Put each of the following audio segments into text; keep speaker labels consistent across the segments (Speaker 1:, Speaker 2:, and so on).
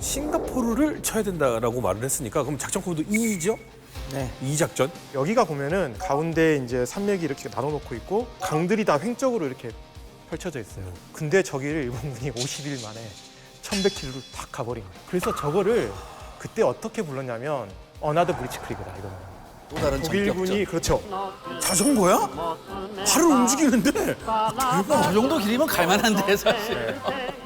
Speaker 1: 싱가포르를 쳐야 된다라고 말을 했으니까 그럼 작전 코드 2죠?
Speaker 2: 네.
Speaker 1: 2작전?
Speaker 3: 여기가 보면은 가운데 이제 산맥이 이렇게 나눠놓고 있고 강들이 다 횡적으로 이렇게 펼쳐져 있어요. 근데 저기를 일본군이 50일 만에 1100km를 딱 가버린 거예요. 그래서 저거를 그때 어떻게 불렀냐면 어나더 브리치 크리그다 이거는.
Speaker 2: 또 다른
Speaker 3: 독일군이
Speaker 2: 전격전.
Speaker 3: 그렇죠.
Speaker 1: 자전거야? 발을 움직이는데? 대박.
Speaker 2: 저 정도 길이면 갈만한데 사실.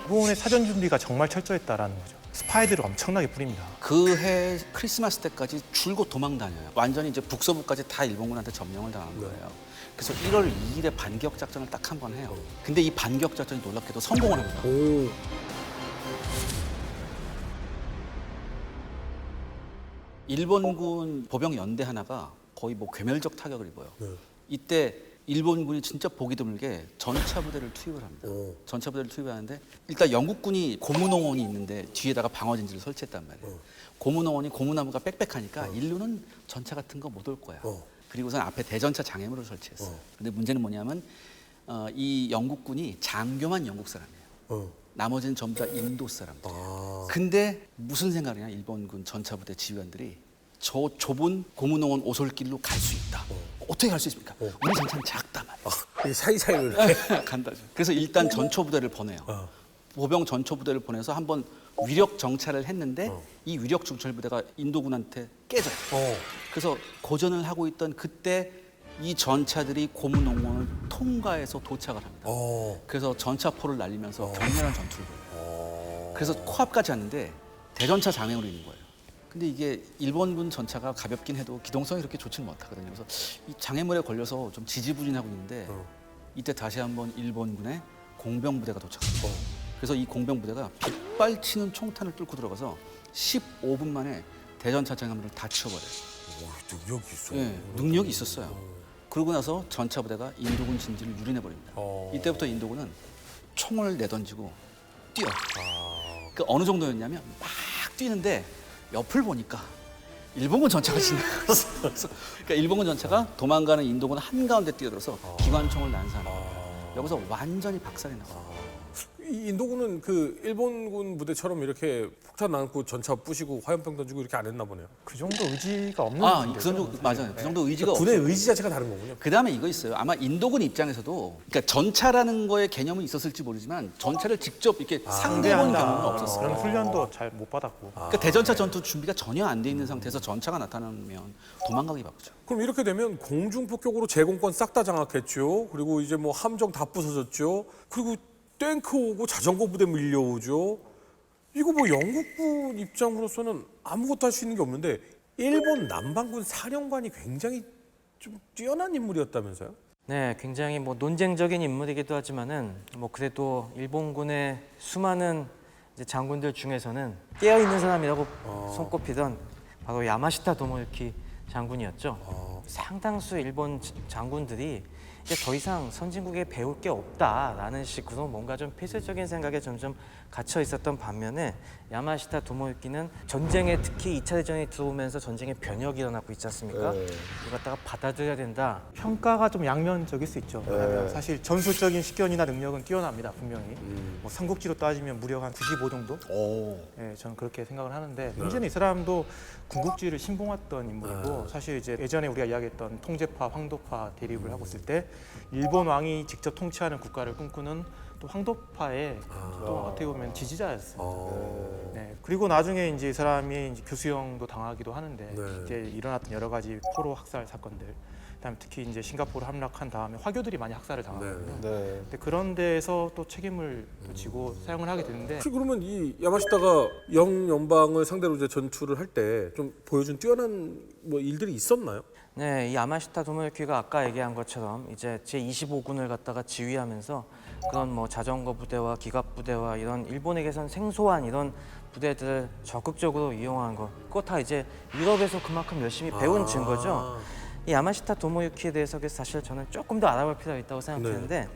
Speaker 3: 일본의 사전 준비가 정말 철저했다라는 거죠. 스파이들을 엄청나게 뿌립니다.
Speaker 2: 그 해 크리스마스 때까지 줄곧 도망 다녀요. 완전히 이제 북서부까지 다 일본군한테 점령을 당한 거예요. 그래서 1월 2일에 반격 작전을 딱 한 번 해요. 근데 이 반격 작전이 놀랍게도 성공을 합니다.
Speaker 1: 오.
Speaker 2: 일본군 보병 연대 하나가 거의 뭐 괴멸적 타격을 입어요.
Speaker 1: 네.
Speaker 2: 이때 일본군이 진짜 보기 드물게 전차 부대를 투입을 합니다.
Speaker 1: 오.
Speaker 2: 전차 부대를 투입하는데 일단 영국군이 고문홍원이 있는데 뒤에다가 방어진지를 설치했단 말이에요. 고문홍원이 고무나무가 빽빽하니까 인류는 전차 같은 거 못 올 거야. 그리고선 앞에 대전차 장애물을 설치했어요. 근데 문제는 뭐냐면 이 영국군이 장교만 영국 사람이에요. 나머지는 전부 다 인도 사람들. 근데 무슨 생각이냐 일본군 전차부대 지휘관들이 저 좁은 고문홍원 오솔길로 갈 수 있다. 어떻게 갈 수 있습니까? 우리 전차는 작단 말이에요.
Speaker 1: 이 사이사이로 이렇게.
Speaker 2: 간다죠. 그래서 일단 전초부대를 보내요. 보병 전초부대를 보내서 한번 위력 정찰을 했는데 이 위력 정찰부대가 인도군한테 깨져요. 그래서 고전을 하고 있던 그때 이 전차들이 고문홍원을 통과해서 도착을 합니다. 그래서 전차포를 날리면서 격렬한 전투를 벌여요. 그래서 코앞까지 왔는데 대전차 장애물이 있는 거예요. 근데 이게 일본군 전차가 가볍긴 해도 기동성이 그렇게 좋지는 못하거든요. 그래서 이 장애물에 걸려서 좀 지지부진하고 있는데 이때 다시 한번 일본군의 공병부대가 도착합니다. 그래서 이 공병부대가 빗발치는 총탄을 뚫고 들어가서 15분 만에 대전차 장애물을 다 치워버려요.
Speaker 1: 능력이 있어.
Speaker 2: 예, 능력이 있었어요. 그러고 나서 전차부대가 인도군 진지를 유린해버립니다. 이때부터 인도군은 총을 내던지고 뛰어요. 그 어느 정도였냐면 막 뛰는데 옆을 보니까 일본군 전차가 지나가고 있어요. 그러니까 일본군 전차가 도망가는 인도군 한가운데 뛰어들어서 기관총을 난사합니다. 여기서 완전히 박살이 나요.
Speaker 1: 이 인도군은 그 일본군 부대처럼 이렇게 폭탄 안고 전차 부시고 화염병 던지고 이렇게 안 했나 보네요.
Speaker 3: 그 정도 의지가 없는
Speaker 2: 그
Speaker 3: 군대죠.
Speaker 2: 정도 맞아요. 그 정도 의지가
Speaker 1: 군의
Speaker 2: 없어요.
Speaker 1: 의지 자체가 다른 거군요.
Speaker 2: 그 다음에 이거 있어요. 아마 인도군 입장에서도 그러니까 전차라는 거에 개념은 있었을지 모르지만 전차를 직접 이렇게 상대해본 경우는 없었어요.
Speaker 3: 그런 훈련도 잘 못 받았고.
Speaker 2: 그러니까 대전차 전투 준비가 전혀 안 돼 있는 상태에서 전차가 나타나면 도망가기 바쁘죠.
Speaker 1: 그럼 이렇게 되면 공중 폭격으로 제공권 싹 다 장악했죠. 그리고 이제 뭐 함정 다 부서졌죠. 그리고 탱크 오고 자전거 부대 밀려오죠. 이거 뭐 영국군 입장으로서는 아무것도 할 수 있는 게 없는데 일본 남반군 사령관이 굉장히 좀 뛰어난 인물이었다면서요?
Speaker 4: 네, 굉장히 뭐 논쟁적인 인물이기도 하지만은 뭐 그래도 일본군의 수많은 이제 장군들 중에서는 깨어 있는 사람이라고 손꼽히던 바로 야마시타 도모유키 장군이었죠. 상당수 일본 장군들이 이제 더 이상 선진국에 배울 게 없다라는 식으로 뭔가 좀 폐쇄적인 생각에 점점 갇혀 있었던 반면에 야마시타 도모유키는 전쟁에 특히 2차 대전이 들어오면서 전쟁의 변혁이 일어나고 있지 않습니까? 이걸 갖다가 받아들여야 된다.
Speaker 3: 평가가 좀 양면적일 수 있죠. 왜냐하면 사실 전술적인 식견이나 능력은 뛰어납니다, 분명히. 뭐 삼국지로 따지면 무려 한 95 정도? 예, 저는 그렇게 생각을 하는데 문제는 이 사람도 군국주의를 신봉했던 인물이고 사실 이제 예전에 우리가 이야기했던 통제파, 황도파 대립을 하고 있을 때 일본 왕이 직접 통치하는 국가를 꿈꾸는 또 황도파의 또 어떻게 보면 지지자였습니다. 네, 그리고 나중에 이제 이 사람이 이제 교수형도 당하기도 하는데 이제 일어났던 여러 가지 포로 학살 사건들, 그다음에 특히 이제 싱가포르 함락한 다음에 화교들이 많이 학살을 당하거든요. 근데 그런 데에서 또 책임을 또 지고 사용을 하게 되는데
Speaker 1: 혹시 그러면 이 야마시타가 영연방을 상대로 이제 전투를 할 때 좀 보여준 뛰어난 뭐 일들이 있었나요?
Speaker 4: 네, 이 야마시타 도모유키가 아까 얘기한 것처럼 이제 제25군을 갖다가 지휘하면서 그런 뭐 자전거 부대와 기갑 부대와 이런 일본에게선 생소한 이런 부대들을 적극적으로 이용한 거, 그거 다 이제 유럽에서 그만큼 열심히 배운 증거죠. 이 야마시타 도모유키에 대해서 사실 저는 조금 더 알아볼 필요가 있다고 생각하는데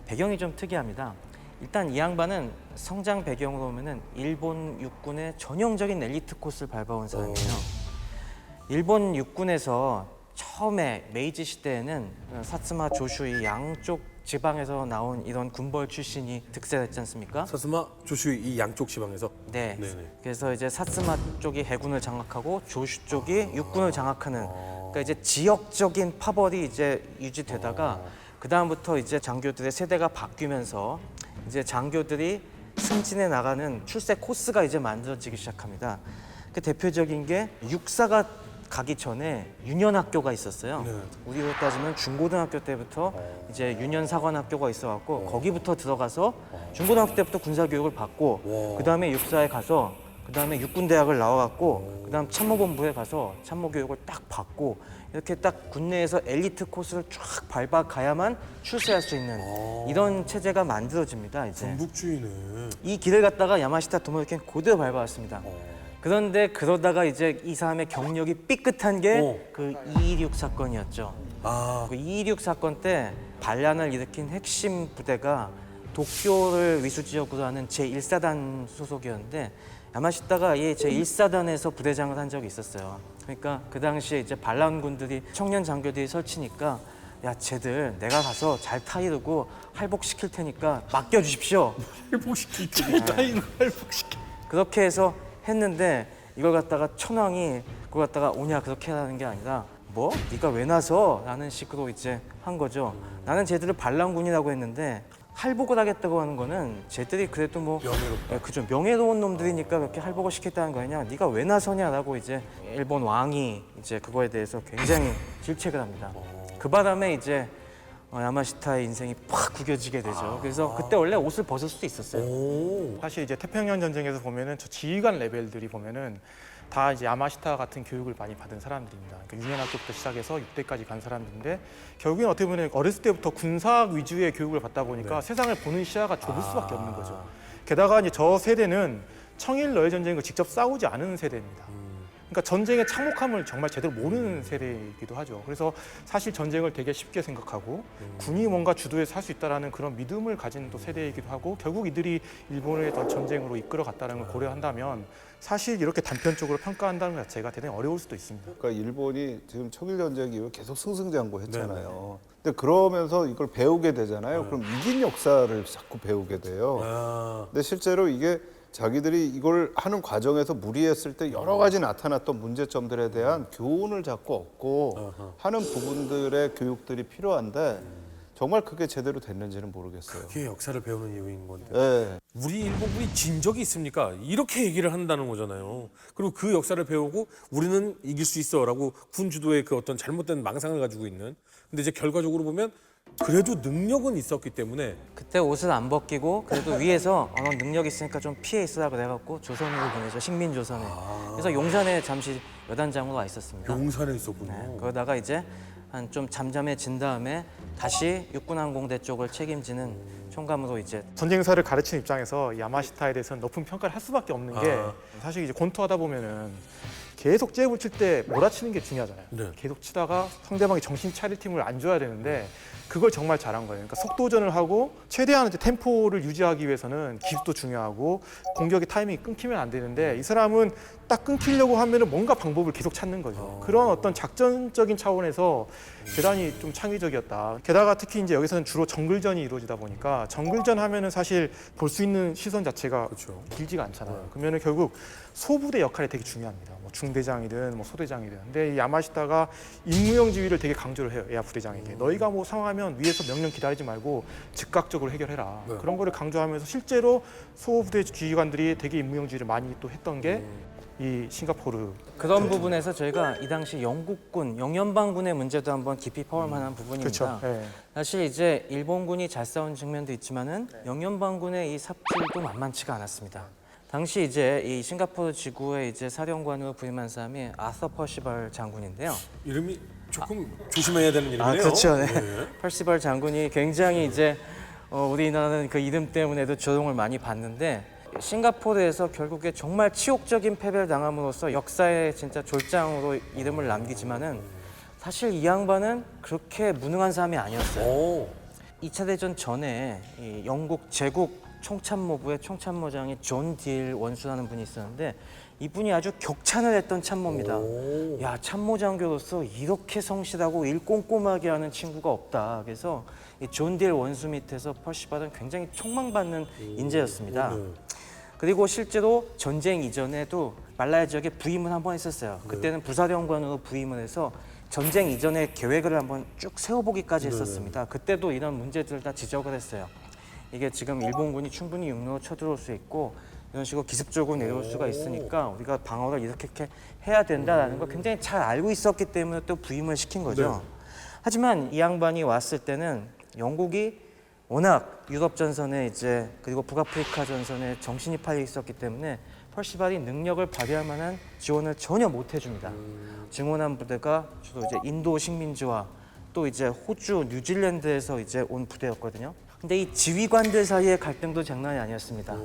Speaker 4: 배경이 좀 특이합니다. 일단 이 양반은 성장 배경으로 보면은 일본 육군의 전형적인 엘리트 코스를 밟아온 사람이에요. 일본 육군에서 처음에 메이지 시대에는 사츠마 조슈 이 양쪽 지방에서 나온 이런 군벌 출신이 득세했지 않습니까?
Speaker 1: 사스마, 조슈 이 양쪽 지방에서.
Speaker 4: 네.
Speaker 1: 네네.
Speaker 4: 그래서 이제 사스마 쪽이 해군을 장악하고 조슈 쪽이 육군을 장악하는. 그러니까 이제 지역적인 파벌이 이제 유지되다가 그 다음부터 이제 장교들의 세대가 바뀌면서 이제 장교들이 승진해 나가는 출세 코스가 이제 만들어지기 시작합니다. 그 대표적인 게 육사가 가기 전에 유년학교가 있었어요.
Speaker 1: 네.
Speaker 4: 우리로 따지면 중고등학교 때부터 이제 유년사관학교가 있어갖고 거기부터 들어가서 중고등학교 때부터 군사교육을 받고 그 다음에 육사에 가서 그 다음에 육군대학을 나와갖고 그 다음 참모본부에 가서 참모교육을 딱 받고 이렇게 딱 군내에서 엘리트 코스를 쫙 밟아가야만 출세할 수 있는 이런 체제가 만들어집니다. 이제
Speaker 1: 전북주의네.
Speaker 4: 이 길을 갔다가 야마시타 도모유키는 그대로 밟아왔습니다. 그런데 그러다가 이제 이 사람의 경력이 삐끗한 게 그 2.16 사건이었죠. 그 2.16 사건 때 반란을 일으킨 핵심 부대가 도쿄를 위수지역으로 하는 제1사단 소속이었는데 야마시타가 이 제1사단에서 부대장을 한 적이 있었어요. 그러니까 그 당시에 이제 반란군들이 청년 장교들이 설치니까 야 쟤들 내가 가서 잘 타이르고 할복시킬 테니까 맡겨주십시오. 그렇게 해서 했는데 이걸 갖다가 천황이 그걸 갖다가 오냐 그렇게 하는 게 아니라 뭐? 네가 왜 나서? 라는 식으로 이제 한 거죠. 나는 쟤들을 반란군이라고 했는데 할복을 하겠다고 하는 거는 쟤들이 그래도 뭐
Speaker 1: 명예롭다.
Speaker 4: 그죠 명예로운 놈들이니까 그렇게 할복을 시켰다는 거 아니냐? 네가 왜 나서냐라고 이제 일본 왕이 이제 그거에 대해서 굉장히 질책을 합니다. 그 바람에 이제 야마시타의 인생이 팍 구겨지게 되죠. 그래서 그때 원래 옷을 벗을 수도 있었어요.
Speaker 3: 사실 이제 태평양 전쟁에서 보면은 저 지휘관 레벨들이 보면은 다 이제 야마시타 같은 교육을 많이 받은 사람들입니다. 그러니까 유년학교부터 시작해서 6대까지 간 사람들인데 결국엔 어떻게 보면 어렸을 때부터 군사학 위주의 교육을 받다 보니까 세상을 보는 시야가 좁을 수밖에 없는 거죠. 게다가 이제 저 세대는 청일 러일 전쟁을 직접 싸우지 않은 세대입니다. 그러니까 전쟁의 참혹함을 정말 제대로 모르는 세대이기도 하죠. 그래서 사실 전쟁을 되게 쉽게 생각하고 군이 뭔가 주도해서 할 수 있다라는 그런 믿음을 가진 또 세대이기도 하고 결국 이들이 일본을 더 전쟁으로 이끌어갔다는 걸 고려한다면 사실 이렇게 단편적으로 평가한다는 것 자체가 대단히 어려울 수도 있습니다.
Speaker 5: 그러니까 일본이 지금 청일 전쟁 이후에 계속 승승장구했잖아요. 근데 그러면서 이걸 배우게 되잖아요. 그럼 이긴 역사를 자꾸 배우게 돼요. 근데 실제로 이게 자기들이 이걸 하는 과정에서 무리했을 때 여러 가지 나타났던 문제점들에 대한 교훈을 자꾸 얻고 하는 부분들의 교육들이 필요한데 정말 그게 제대로 됐는지는 모르겠어요.
Speaker 1: 그게 역사를 배우는 이유인 건데.
Speaker 5: 네.
Speaker 1: 우리 일본군이 진 적이 있습니까? 이렇게 얘기를 한다는 거잖아요. 그리고 그 역사를 배우고 우리는 이길 수 있어라고 군 주도의 그 어떤 잘못된 망상을 가지고 있는. 근데 이제 결과적으로 보면 그래도 능력은 있었기 때문에
Speaker 4: 그때 옷을 안 벗기고 그래도 위에서 넌 능력 있으니까 좀 피해 있으라 그래갖고 조선으로 보내죠. 식민조선에. 그래서 용산에 잠시 여단장으로 와 있었습니다.
Speaker 1: 용산에 있었군요.
Speaker 4: 네, 그러다가 이제 한 좀 잠잠해진 다음에 다시 육군항공대 쪽을 책임지는 총감으로 이제
Speaker 3: 전쟁사를 가르치는 입장에서 야마시타에 대해서는 높은 평가를 할 수밖에 없는 게 사실 이제 권투하다 보면은 계속 잽을 칠 때 몰아치는 게 중요하잖아요.
Speaker 1: 네.
Speaker 3: 계속 치다가 상대방이 정신 차릴 틈을 안 줘야 되는데 그걸 정말 잘한 거예요. 그러니까 속도전을 하고 최대한 이제 템포를 유지하기 위해서는 기습도 중요하고 공격의 타이밍이 끊기면 안 되는데 이 사람은 딱 끊기려고 하면은 뭔가 방법을 계속 찾는 거죠. 그런 어떤 작전적인 차원에서 대단히 좀 창의적이었다. 게다가 특히 이제 여기서는 주로 정글전이 이루어지다 보니까 정글전 하면은 사실 볼 수 있는 시선 자체가
Speaker 1: 그렇죠.
Speaker 3: 길지가 않잖아요. 그러면은 결국 소부대 역할이 되게 중요합니다. 뭐 중대장이든 뭐 소대장이든. 근데 이 야마시타가 임무형 지휘를 되게 강조를 해요. 야 부대장에게. 너희가 뭐 상황하면 위에서 명령 기다리지 말고 즉각적으로 해결해라. 그런 거를 강조하면서 실제로 소부대 지휘관들이 되게 임무형 지휘를 많이 또 했던 게 이 싱가포르.
Speaker 4: 그런 부분에서 저희가 이 당시 영국군, 영연방군의 문제도 한번 깊이 파볼 만한 부분입니다.
Speaker 3: 그렇죠. 네.
Speaker 4: 사실 이제 일본군이 잘 싸운 측면도 있지만은 영연방군의 이 삽질도 만만치가 않았습니다. 당시 이제 이 싱가포르 지구의 이제 사령관으로 부임한 사람이 아서 퍼시벌 장군인데요.
Speaker 1: 이름이 조금 조심해야 되는 이름이네요.
Speaker 4: 그렇죠. 네. 퍼시벌 장군이 굉장히 이제 우리나라는 그 이름 때문에도 조롱을 많이 받는데 싱가포르에서 결국에 정말 치욕적인 패배를 당함으로써 역사의 진짜 졸장으로 이름을 남기지만은 사실 이 양반은 그렇게 무능한 사람이 아니었어요. 2차 대전 전에 이 영국 제국 총참모부의 총참모장이 존 딜 원수라는 분이 있었는데 이분이 아주 격찬을 했던 참모입니다. 야, 참모장교로서 이렇게 성실하고 일 꼼꼼하게 하는 친구가 없다. 그래서 이 존 딜 원수 밑에서 퍼시발은 굉장히 촉망받는 인재였습니다. 그리고 실제로 전쟁 이전에도 말라야 지역에 부임을 한번 했었어요. 그때는 부사령관으로 부임을 해서 전쟁 이전의 계획을 한번 쭉 세워보기까지 했었습니다. 그때도 이런 문제들을 다 지적을 했어요. 이게 지금 일본군이 충분히 육로로 쳐들어올 수 있고 이런 식으로 기습적으로 내려올 수가 있으니까 우리가 방어를 이렇게 해야 된다라는 걸 굉장히 잘 알고 있었기 때문에 또 부임을 시킨 거죠. 하지만 이 양반이 왔을 때는 영국이 워낙 유럽 전선에 이제 그리고 북아프리카 전선에 정신이 팔려 있었기 때문에 퍼시발이 능력을 발휘할 만한 지원을 전혀 못 해줍니다. 증원한 부대가 주로 이제 인도 식민지와 또 이제 호주, 뉴질랜드에서 이제 온 부대였거든요. 근데 이 지휘관들 사이의 갈등도 장난이 아니었습니다.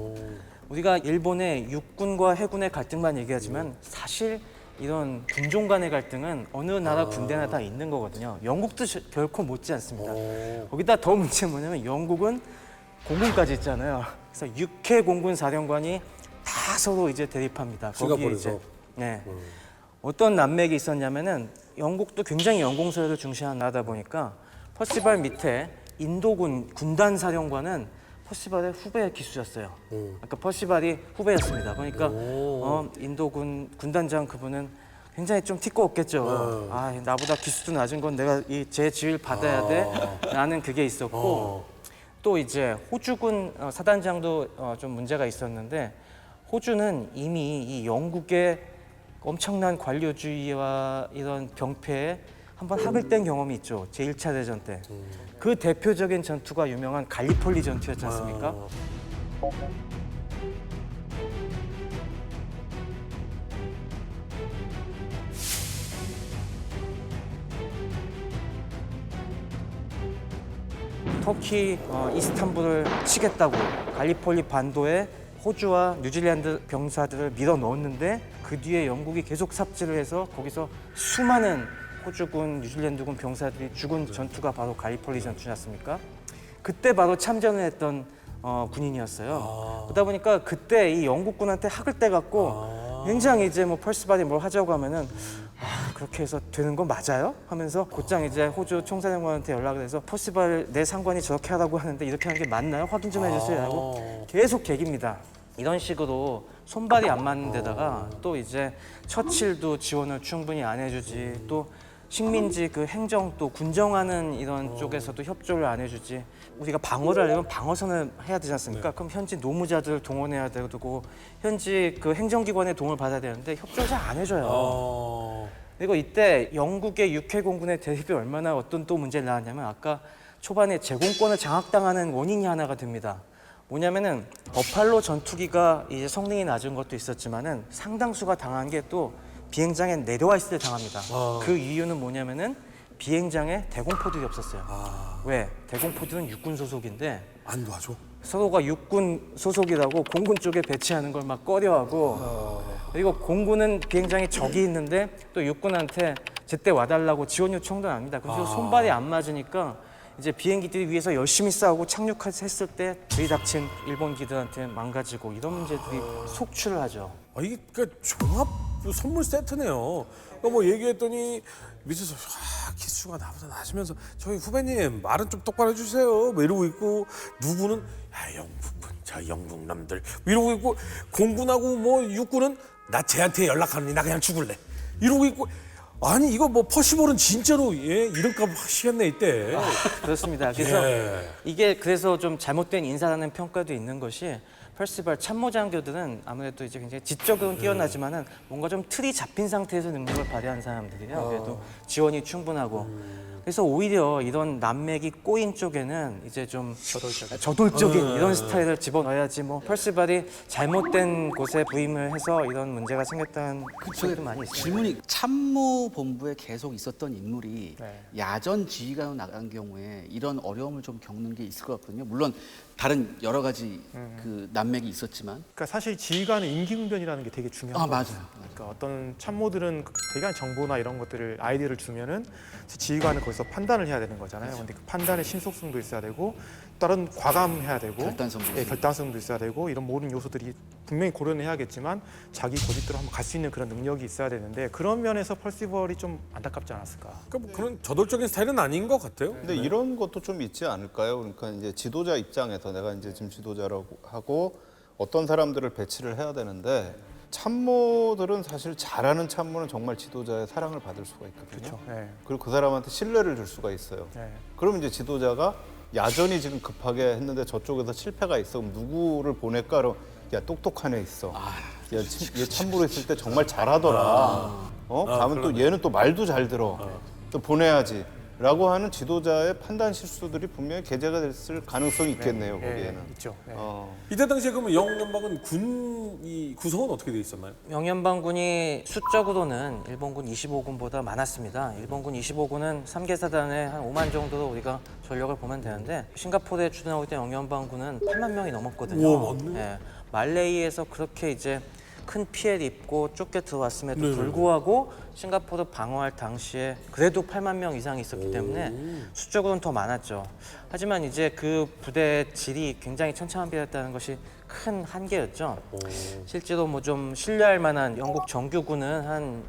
Speaker 4: 우리가 일본의 육군과 해군의 갈등만 얘기하지만 사실 이런 군종 간의 갈등은 어느 나라 군대나 다 있는 거거든요. 영국도 결코 못지 않습니다. 거기다 더 문제는 뭐냐면 영국은 공군까지 있잖아요. 그래서 6회 공군 사령관이 다 서로 이제 대립합니다. 거기에 이제 네. 어떤 난맥이 있었냐면은 영국도 굉장히 연공서열을 중시하는 나라다 보니까 퍼시발 밑에 인도군 군단 사령관은 퍼시발의 후배 기수였어요. 그러니까 퍼시발이 후배였습니다. 그러니까 인도군 군단장 그분은 굉장히 좀 티꺼웠겠죠. 아, 나보다 기수도 낮은 건 내가 제 지위를 받아야 돼. 라는 그게 있었고 또 이제 호주군 사단장도 좀 문제가 있었는데 호주는 이미 이 영국의 엄청난 관료주의와 이런 병폐에 한번 학을 뗀 경험이 있죠. 제1차 대전 때. 그 대표적인 전투가 유명한 갈리폴리 전투였지 않습니까? 터키 이스탄불을 치겠다고 갈리폴리 반도에 호주와 뉴질랜드 병사들을 밀어 넣었는데 그 뒤에 영국이 계속 삽질을 해서 거기서 수많은 호주군, 뉴질랜드군 병사들이 죽은 전투가 바로 갈리폴리 전투지 않습니까? 그때 바로 참전을 했던 군인이었어요. 그러다 보니까 그때 이 영국군한테 학을 떼갖고 굉장히 이제 뭐 퍼시발이 뭘 하자고 하면은 그렇게 해서 되는 거 맞아요? 하면서 곧장 이제 호주 총사령관한테 연락을 해서 퍼시발 내 상관이 저렇게 하라고 하는데 이렇게 하는 게 맞나요? 확인 좀 해주세요 라고 계속 개깁니다. 이런 식으로 손발이 안 맞는 데다가 또 이제 처칠도 지원을 충분히 안 해주지 또 식민지 그 행정 또 군정하는 이런 쪽에서도 협조를 안 해주지 우리가 방어를 하려면 방어선을 해야 되지 않습니까? 그럼 현지 노무자들을 동원해야 되고 현지 그 행정기관의 도움을 받아야 되는데 협조를 잘 안 해줘요. 그리고 이때 영국의 육해 공군의 대립이 얼마나 어떤 또 문제를 낳았냐면 아까 초반에 제공권을 장악당하는 원인이 하나가 됩니다. 뭐냐면은 버팔로 전투기가 이제 성능이 낮은 것도 있었지만은 상당수가 당한 게 또 비행장에 내려와 있을 때 당합니다. 그 이유는 뭐냐면은 비행장에 대공포들이 없었어요. 왜? 대공포들은 육군 소속인데
Speaker 1: 안 도와줘?
Speaker 4: 서로가 육군 소속이라고 공군 쪽에 배치하는 걸 막 꺼려하고 그리고 공군은 비행장에 적이 있는데 또 육군한테 제때 와달라고 지원 요청도 안 합니다. 그래서 손발이 안 맞으니까 이제 비행기들이 위에서 열심히 싸우고 착륙했을 때 들이닥친 일본기들한테 망가지고 이런 문제들이 속출을 하죠.
Speaker 1: 이게 그러니까 종합 선물 세트네요. 그러니까 뭐 얘기했더니 밑에서 기수가 나보다 낮으면서 저희 후배님 말은 좀 똑바로 해주세요. 뭐 이러고 있고 누구는 야 영국군 저 영국 놈들 이러고 있고 공군하고 뭐 육군은 나 쟤한테 연락하느니 나 그냥 죽을래 이러고 있고 아니 이거 뭐 퍼시볼은 진짜로 이럴까 하시겠네 이때.
Speaker 4: 그렇습니다. 그래서 이게 그래서 좀 잘못된 인사라는 평가도 있는 것이 퍼시발 참모장교들은 아무래도 이제 굉장히 지적은 뛰어나지만은 뭔가 좀 틀이 잡힌 상태에서 능력을 발휘한 사람들이에요. 그래도 지원이 충분하고. 그래서 오히려 이런 난맥이 꼬인 쪽에는 이제 좀 저돌적인 이런 스타일을 집어넣어야지 뭐 퍼시발이 잘못된 곳에 부임을 해서 이런 문제가 생겼다는 소리도 많이 있습니다.
Speaker 2: 질문이 참모본부에 계속 있었던 인물이 야전 지휘관으로 나간 경우에 이런 어려움을 좀 겪는 게 있을 것 같거든요. 물론 다른 여러 가지 그 난맥이 있었지만.
Speaker 3: 그러니까 사실 지휘관의 임기응변이라는 게 되게 중요한 거예요.
Speaker 2: 맞아요.
Speaker 3: 그러니까 어떤 참모들은 대략 정보나 이런 것들을 아이디어를 주면은 지휘관은 거기서 판단을 해야 되는 거잖아요. 근데 그 판단의 신속성도 있어야 되고 다른 과감해야 되고
Speaker 2: 결단성도
Speaker 3: 예, 결단성도 있어야 되고 이런 모든 요소들이 분명히 고려는 해야겠지만 자기 고집대로 한번 갈 수 있는 그런 능력이 있어야 되는데 그런 면에서 퍼시벌이 좀 안타깝지 않았을까.
Speaker 1: 그러니까 뭐 그런 저돌적인 스타일은 아닌 것 같아요.
Speaker 5: 근데 이런 것도 좀 있지 않을까요? 그러니까 이제 지도자 입장에서 내가 이제 지금 지도자라고 하고 어떤 사람들을 배치를 해야 되는데 참모들은 사실 잘하는 참모는 정말 지도자의 사랑을 받을 수가 있거든요.
Speaker 3: 그렇죠. 네.
Speaker 5: 그리고 그 사람한테 신뢰를 줄 수가 있어요.
Speaker 3: 네.
Speaker 5: 그럼 이제 지도자가 야전이 지금 급하게 했는데 저쪽에서 실패가 있어. 그럼 누구를 보낼까? 그럼 야 똑똑한 애 있어. 야, 얘 참부로 했을 때 정말 잘하더라. 가면 또 얘는 또 말도 잘 들어. 또 보내야지. 라고 하는 지도자의 판단 실수들이 분명히 게재가 됐을 가능성이 있겠네요.
Speaker 3: 네,
Speaker 5: 거기에는.
Speaker 3: 있죠. 네.
Speaker 1: 이때 당시에 그러면 영연방은 군이 구성은 어떻게 돼 있었나요?
Speaker 4: 영연방군이 수적으로는 일본군 25군보다 많았습니다. 일본군 25군은 3개사단에 한 5만 정도로 우리가 전력을 보면 되는데 싱가포르에 주둔하고 있던 영연방군은 8만 명이 넘었거든요.
Speaker 1: 우와, 맞네.
Speaker 4: 예, 말레이에서 그렇게 이제 큰 피해를 입고 쫓겨 들어왔음에도 불구하고 싱가포르 방어할 당시에 그래도 8만 명 이상이 있었기 때문에 수적으로는 더 많았죠. 하지만 이제 그 부대의 질이 굉장히 천차만별했다는 것이 큰 한계였죠. 실제로 뭐 좀 신뢰할 만한 영국 정규군은 한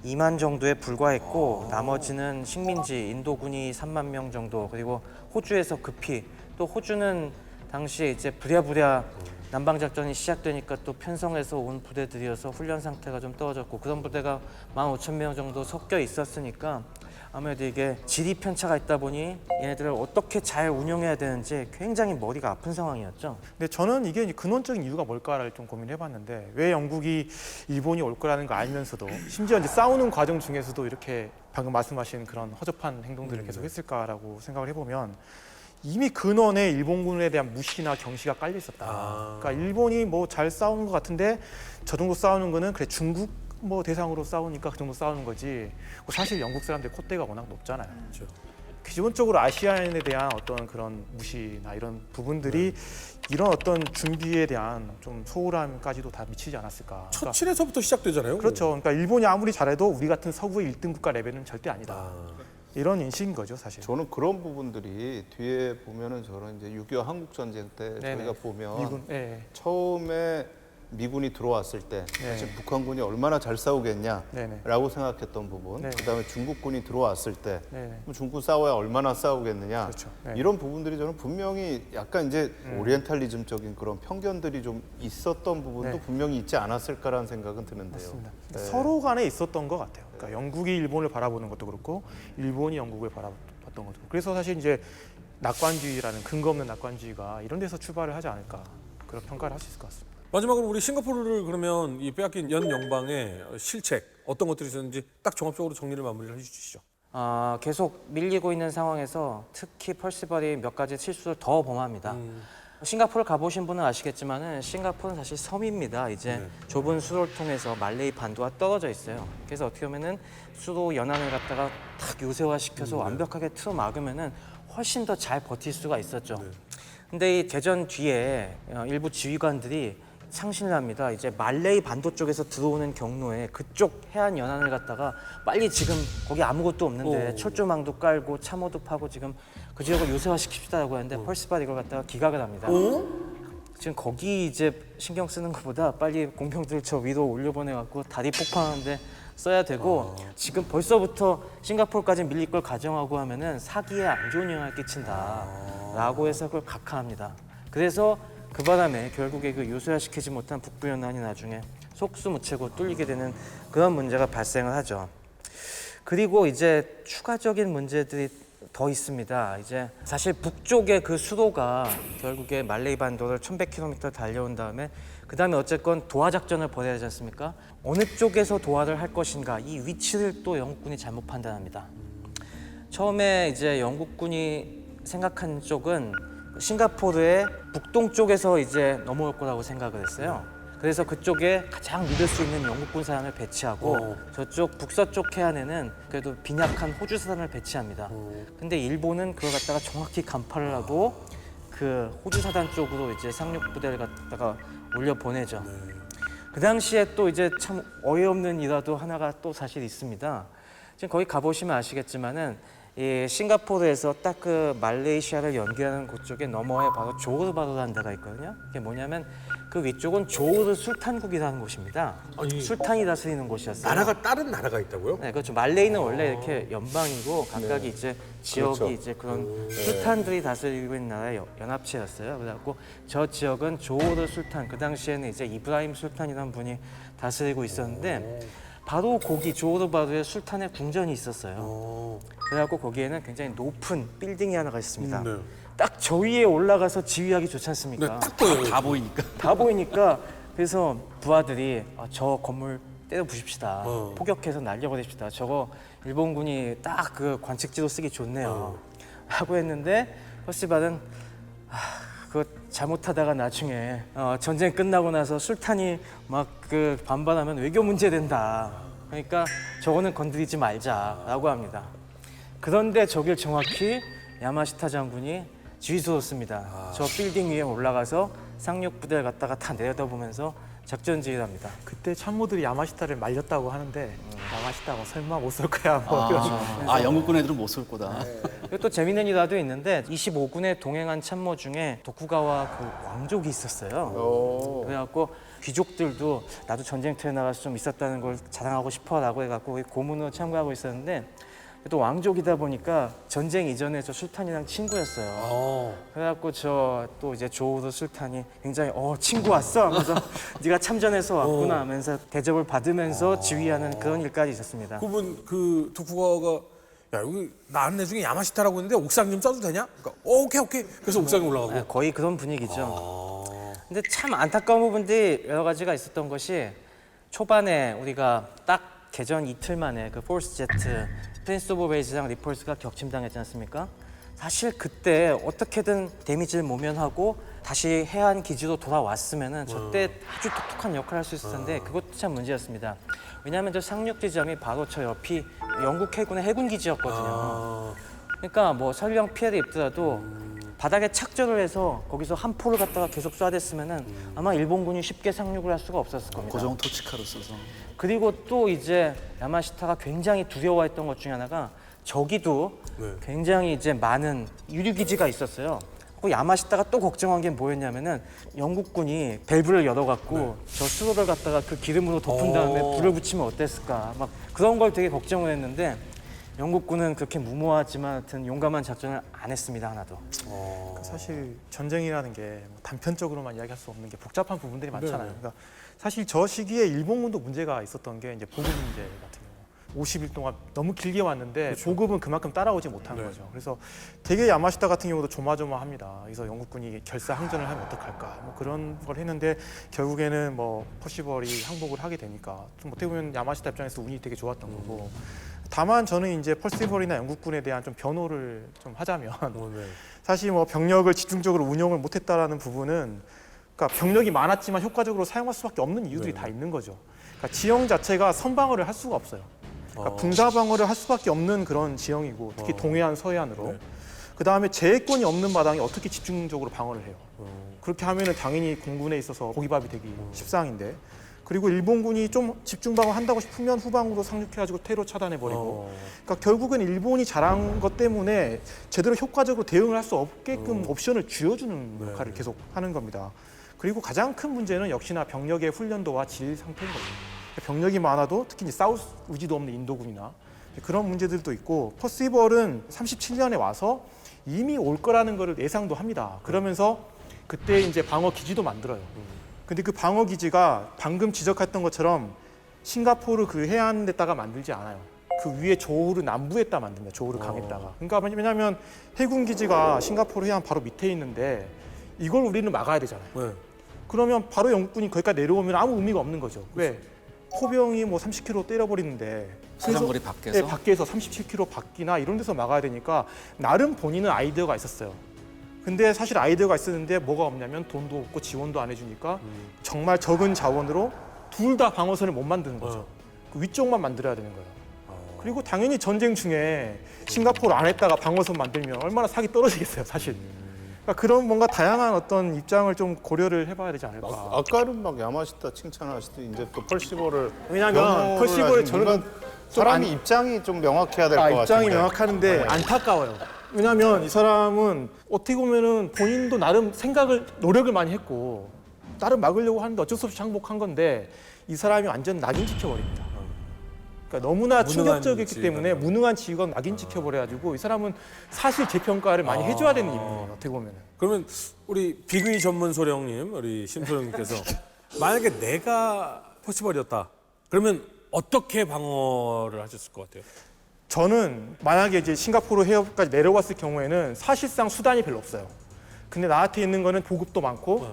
Speaker 4: 2만 정도에 불과했고 나머지는 식민지 인도군이 3만 명 정도 그리고 호주에서 급히 또 호주는 당시에 이제 부랴부랴 남방작전이 시작되니까 또 편성해서 온 부대들이어서 훈련 상태가 좀 떨어졌고 그런 부대가 15,000명 정도 섞여 있었으니까 아무래도 이게 질이 편차가 있다 보니 얘네들을 어떻게 잘 운영해야 되는지 굉장히 머리가 아픈 상황이었죠.
Speaker 3: 근데 저는 이게 이제 근원적인 이유가 뭘까를 좀 고민해봤는데 왜 영국이 일본이 올 거라는 걸 알면서도 심지어 이제 싸우는 과정 중에서도 이렇게 방금 말씀하신 그런 허접한 행동들을 계속 했을까라고 생각을 해보면 이미 근원에 일본군에 대한 무시나 경시가 깔려 있었다. 그러니까 일본이 뭐 잘 싸운 것 같은데 저 정도 싸우는 거는 그래 중국 뭐 대상으로 싸우니까 그 정도 싸우는 거지. 사실 영국 사람들 콧대가 워낙 높잖아요. 그렇죠. 기본적으로 아시아인에 대한 어떤 그런 무시나 이런 부분들이 이런 어떤 준비에 대한 좀 소홀함까지도 다 미치지 않았을까. 그러니까
Speaker 1: 처칠에서부터 시작되잖아요.
Speaker 3: 그렇죠. 그러니까 일본이 아무리 잘해도 우리 같은 서구의 1등 국가 레벨은 절대 아니다. 이런 인식인 거죠, 사실.
Speaker 5: 저는 그런 부분들이 뒤에 보면은 저는 이제 6.25 한국 전쟁 때 저희가 보면
Speaker 3: 미군, 네.
Speaker 5: 처음에 미군이 들어왔을 때 사실
Speaker 3: 네.
Speaker 5: 북한군이 얼마나 잘 싸우겠냐라고
Speaker 3: 네네.
Speaker 5: 생각했던 부분,
Speaker 3: 네.
Speaker 5: 그다음에 중국군이 들어왔을 때
Speaker 3: 네네.
Speaker 5: 중국 싸워야 얼마나 싸우겠느냐
Speaker 3: 그렇죠. 네.
Speaker 5: 이런 부분들이 저는 분명히 약간 이제 오리엔탈리즘적인 그런 편견들이 좀 있었던 부분도
Speaker 3: 네.
Speaker 5: 분명히 있지 않았을까라는 생각은 드는데요.
Speaker 3: 맞습니다.
Speaker 5: 네.
Speaker 3: 서로 간에 있었던 것 같아요. 그러니까 영국이 일본을 바라보는 것도 그렇고 일본이 영국을 바라봤던 것도 그렇고 그래서 사실 이제 낙관주의라는 근거 없는 낙관주의가 이런 데서 출발을 하지 않을까 그런 평가를 할 수 있을 것 같습니다.
Speaker 1: 마지막으로 우리 싱가포르를 그러면 이 빼앗긴 연영방의 실책 어떤 것들이 있었는지 딱 종합적으로 정리를 마무리를 해주시죠.
Speaker 4: 계속 밀리고 있는 상황에서 특히 펄시벌이 몇 가지 실수를 더 범합니다. 싱가포르 가보신 분은 아시겠지만은 싱가포르는 사실 섬입니다. 이제 좁은 수로를 통해서 말레이 반도가 떨어져 있어요. 그래서 어떻게 보면은 수로 연안을 갖다가 탁 요새화시켜서 완벽하게 틀어 막으면은 훨씬 더 잘 버틸 수가 있었죠. 근데 이 대전 뒤에 일부 지휘관들이 상신을 합니다. 이제 말레이 반도 쪽에서 들어오는 경로에 그쪽 해안 연안을 갖다가 빨리 지금 거기 아무것도 없는데 철조망도 깔고 참호도 파고 지금 그 지역을 요새화시킵시다라고 하는데 펄시벌이 이걸 갖다가 기각을 합니다. 지금 거기 이제 신경 쓰는 것보다 빨리 공병들을 저 위로 올려보내갖고 다리 폭파하는데 써야 되고 지금 벌써부터 싱가포르까지 밀릴 걸 가정하고 하면은 사기에 안 좋은 영향을 끼친다라고 해서 그걸 각하합니다. 그래서 그 바람에 결국에 그 요새화시키지 못한 북부 연안이 나중에 속수무책으로 뚫리게 되는 그런 문제가 발생을 하죠. 그리고 이제 추가적인 문제들이 더 있습니다. 이제 사실 북쪽의 그 수도가 결국에 말레이 반도를 1,100km 달려온 다음에 그 다음에 어쨌건 도하 작전을 벌여야 하지 않습니까? 어느 쪽에서 도하를 할 것인가 이 위치를 또 영국군이 잘못 판단합니다. 처음에 이제 영국군이 생각한 쪽은 싱가포르의 북동쪽에서 이제 넘어올 거라고 생각을 했어요. 그래서 그쪽에 가장 믿을 수 있는 영국군 사람을 배치하고 저쪽 북서쪽 해안에는 그래도 빈약한 호주 사단을 배치합니다. 근데 일본은 그걸 갖다가 정확히 간파를 하고 그 호주 사단 쪽으로 이제 상륙 부대를 갖다가 올려 보내죠. 그 당시에 또 이제 참 어이없는 일화도 하나가 또 사실 있습니다. 지금 거기 가보시면 아시겠지만은 이 싱가포르에서 딱 그 말레이시아를 연결하는 곳쪽에 너머에 바로 조르바루라는 데가 있거든요. 이게 뭐냐면 그 위쪽은 조르 술탄국이라는 곳입니다.
Speaker 1: 아니,
Speaker 4: 술탄이 다스리는 곳이었어요.
Speaker 1: 나라가 다른 나라가 있다고요?
Speaker 4: 네, 그렇죠. 말레이는 원래 이렇게 연방이고 각각이 이제 지역이
Speaker 5: 그렇죠.
Speaker 4: 이제 그런 술탄들이 다스리고 있는 나라의 연합체였어요. 그래갖고 저 지역은 조르 술탄, 그 당시에는 이제 이브라임 술탄이라는 분이 다스리고 있었는데 바로 거기 조르바루에 술탄의 궁전이 있었어요. 그래갖고 거기에는 굉장히 높은 빌딩이 하나가 있습니다.
Speaker 1: 네.
Speaker 4: 딱 저 위에 올라가서 지휘하기 좋지 않습니까?
Speaker 1: 네, 딱 보여요.
Speaker 2: 다 보이니까.
Speaker 4: 다 보이니까 그래서 부하들이 저 건물 때려 부십시다. 폭격해서 날려버립시다. 저거 일본군이 딱 그 관측지로 쓰기 좋네요. 하고 했는데 퍼시발은 그거 잘못하다가 나중에 전쟁 끝나고 나서 술탄이 막 그 반발하면 외교 문제 된다. 그러니까 저거는 건드리지 말자라고 합니다. 그런데 저길 정확히 야마시타 장군이 지휘소를 씁니다. 저 빌딩 위에 올라가서 상륙 부대를 갖다가 다 내려다보면서 작전 지휘를 합니다.
Speaker 3: 그때 참모들이 야마시타를 말렸다고 하는데 야마시타가 설마 못 쏠 거야 뭐 그런.
Speaker 2: 영국군 애들은 못 쏠 거다.
Speaker 4: 그리고 또 재밌는 일화도 있는데 25군에 동행한 참모 중에 도쿠가와 그 왕족이 있었어요. 그래갖고 귀족들도 나도 전쟁터에 나가서 좀 있었다는 걸 자랑하고 싶어라고 해갖고 고문으로 참가하고 있었는데 또 왕족이다 보니까 전쟁 이전에 저 술탄이랑 친구였어요. 그래갖고 저 또 이제 조우르 술탄이 굉장히 친구 왔어 하면서 네가 참전해서 왔구나 하면서 대접을 받으면서 지휘하는 그런 일까지 있었습니다.
Speaker 1: 그분 그 도쿠가와가 야 여기 나 안내 중에 야마시타라고 했는데 옥상 좀 써도 되냐? 그러니까 오케이. 그래서 옥상에 올라가고.
Speaker 4: 네, 거의 그런 분위기죠. 근데 참 안타까운 부분들이 여러 가지가 있었던 것이 초반에 우리가 딱 개전 이틀 만에 그 포스 제트 프린스 오브 웨일즈랑 리펄스가 격침당했지 않습니까? 사실 그때 어떻게든 데미지를 모면하고 다시 해안 기지로 돌아왔으면은 저때 아주 똑똑한 역할을 할 수 있을 텐데 그것도 참 문제였습니다. 왜냐하면 저 상륙 지점이 바로 저 옆이 영국 해군의 해군 기지였거든요. 그러니까 뭐 설령 피해를 입더라도 바닥에 착조를 해서 거기서 한 포를 갖다가 계속 쏴댔으면은 아마 일본군이 쉽게 상륙을 할 수가 없었을 겁니다.
Speaker 2: 고정 토치카로 써서.
Speaker 4: 그리고 또 이제 야마시타가 굉장히 두려워했던 것 중에 하나가 저기도 굉장히 이제 많은 유류기지가 있었어요. 그 야마시타가 또 걱정한 게 뭐였냐면은 영국군이 밸브를 열어갖고 저 수로를 갖다가 그 기름으로 덮은 다음에 불을 붙이면 어땠을까 막 그런 걸 되게 걱정을 했는데 영국군은 그렇게 무모하지만 하여튼 용감한 작전을 안 했습니다 하나도.
Speaker 3: 사실 전쟁이라는 게 뭐 단편적으로만 이야기할 수 없는 게 복잡한 부분들이 많잖아요. 그러니까 사실 저 시기에 일본군도 문제가 있었던 게 이제 보급 문제 같은 경우. 50일 동안 너무 길게 왔는데 보급은 그만큼 따라오지 못한 거죠. 그래서 되게 야마시타 같은 경우도 조마조마합니다. 그래서 영국군이 결사 항전을 하면 어떡할까 뭐 그런 걸 했는데 결국에는 뭐 퍼시벌이 항복을 하게 되니까 좀 어떻게 보면 야마시타 입장에서 운이 되게 좋았던 거고. 다만 저는 이제 퍼시벌이나 영국군에 대한 좀 변호를 좀 하자면 사실 뭐 병력을 집중적으로 운영을 못했다라는 부분은 그러니까 병력이 많았지만 효과적으로 사용할 수밖에 없는 이유들이 다 있는 거죠. 그러니까 지형 자체가 선방어를 할 수가 없어요. 그러니까 분사방어를 할 수밖에 없는 그런 지형이고 특히 동해안, 서해안으로. 그 다음에 제해권이 없는 마당에 어떻게 집중적으로 방어를 해요. 그렇게 하면은 당연히 공군에 있어서 고기밥이 되기 십상인데. 그리고 일본군이 좀 집중 방어한다고 싶으면 후방으로 상륙해가지고 테러 차단해버리고. 그러니까 결국은 일본이 잘한 것 때문에 제대로 효과적으로 대응을 할 수 없게끔 옵션을 쥐어주는 역할을 계속 하는 겁니다. 그리고 가장 큰 문제는 역시나 병력의 훈련도와 질 상태인 거죠. 병력이 많아도 특히 이제 싸울 의지도 없는 인도군이나 그런 문제들도 있고 퍼시벌은 37년에 와서 이미 올 거라는 거를 예상도 합니다. 그러면서 그때 이제 방어 기지도 만들어요. 근데 그 방어 기지가 방금 지적했던 것처럼 싱가포르 그 해안에다가 만들지 않아요. 그 위에 조우르 남부에다 만듭니다. 조우르 강에다가. 그러니까 왜냐하면 해군 기지가 싱가포르 해안 바로 밑에 있는데 이걸 우리는 막아야 되잖아요. 그러면 바로 영국군이 거기까지 내려오면 아무 의미가 없는 거죠. 왜? 포병이 뭐 30km 때려버리는데
Speaker 2: 사정거리 밖에서?
Speaker 3: 네, 밖에서 37km 밖이나 이런 데서 막아야 되니까 나름 본인은 아이디어가 있었어요. 근데 사실 아이디어가 있었는데 뭐가 없냐면 돈도 없고 지원도 안 해주니까 정말 적은 자원으로 둘 다 방어선을 못 만드는 거죠. 그 위쪽만 만들어야 되는 거예요. 그리고 당연히 전쟁 중에 싱가포르 안에다가 방어선 만들면 얼마나 사기 떨어지겠어요, 사실. 그러니까 그런 뭔가 다양한 어떤 입장을 좀 고려를 해봐야 되지 않을까.
Speaker 5: 아까는 막 야마시타 칭찬하시더니 이제 또 펄시버를
Speaker 3: 왜냐하면
Speaker 5: 변호를
Speaker 3: 펄시버를
Speaker 5: 하시는
Speaker 3: 저는
Speaker 5: 이건 사람이 입장이 좀 명확해야 될 것 같은데.
Speaker 3: 입장이 명확한데 안타까워요. 왜냐하면 이 사람은 어떻게 보면은 본인도 나름 노력을 많이 했고 나름 막으려고 하는데 어쩔 수 없이 항복한 건데 이 사람이 완전 낙인 찍혀버립니다. 그러니까 너무나 충격적이기 때문에 무능한 지휘관 낙인 찍혀버려가지고 이 사람은 사실 재평가를 많이 해줘야 되는 인물이에요. 어떻게 보면은.
Speaker 1: 그러면 우리 비근이 전문 소령님, 우리 심소령님께서 만약에 내가 퍼시벌이었다. 그러면 어떻게 방어를 하셨을 것 같아요?
Speaker 3: 저는 만약에 이제 싱가포르 해협까지 내려왔을 경우에는 사실상 수단이 별로 없어요. 근데 나한테 있는 거는 보급도 많고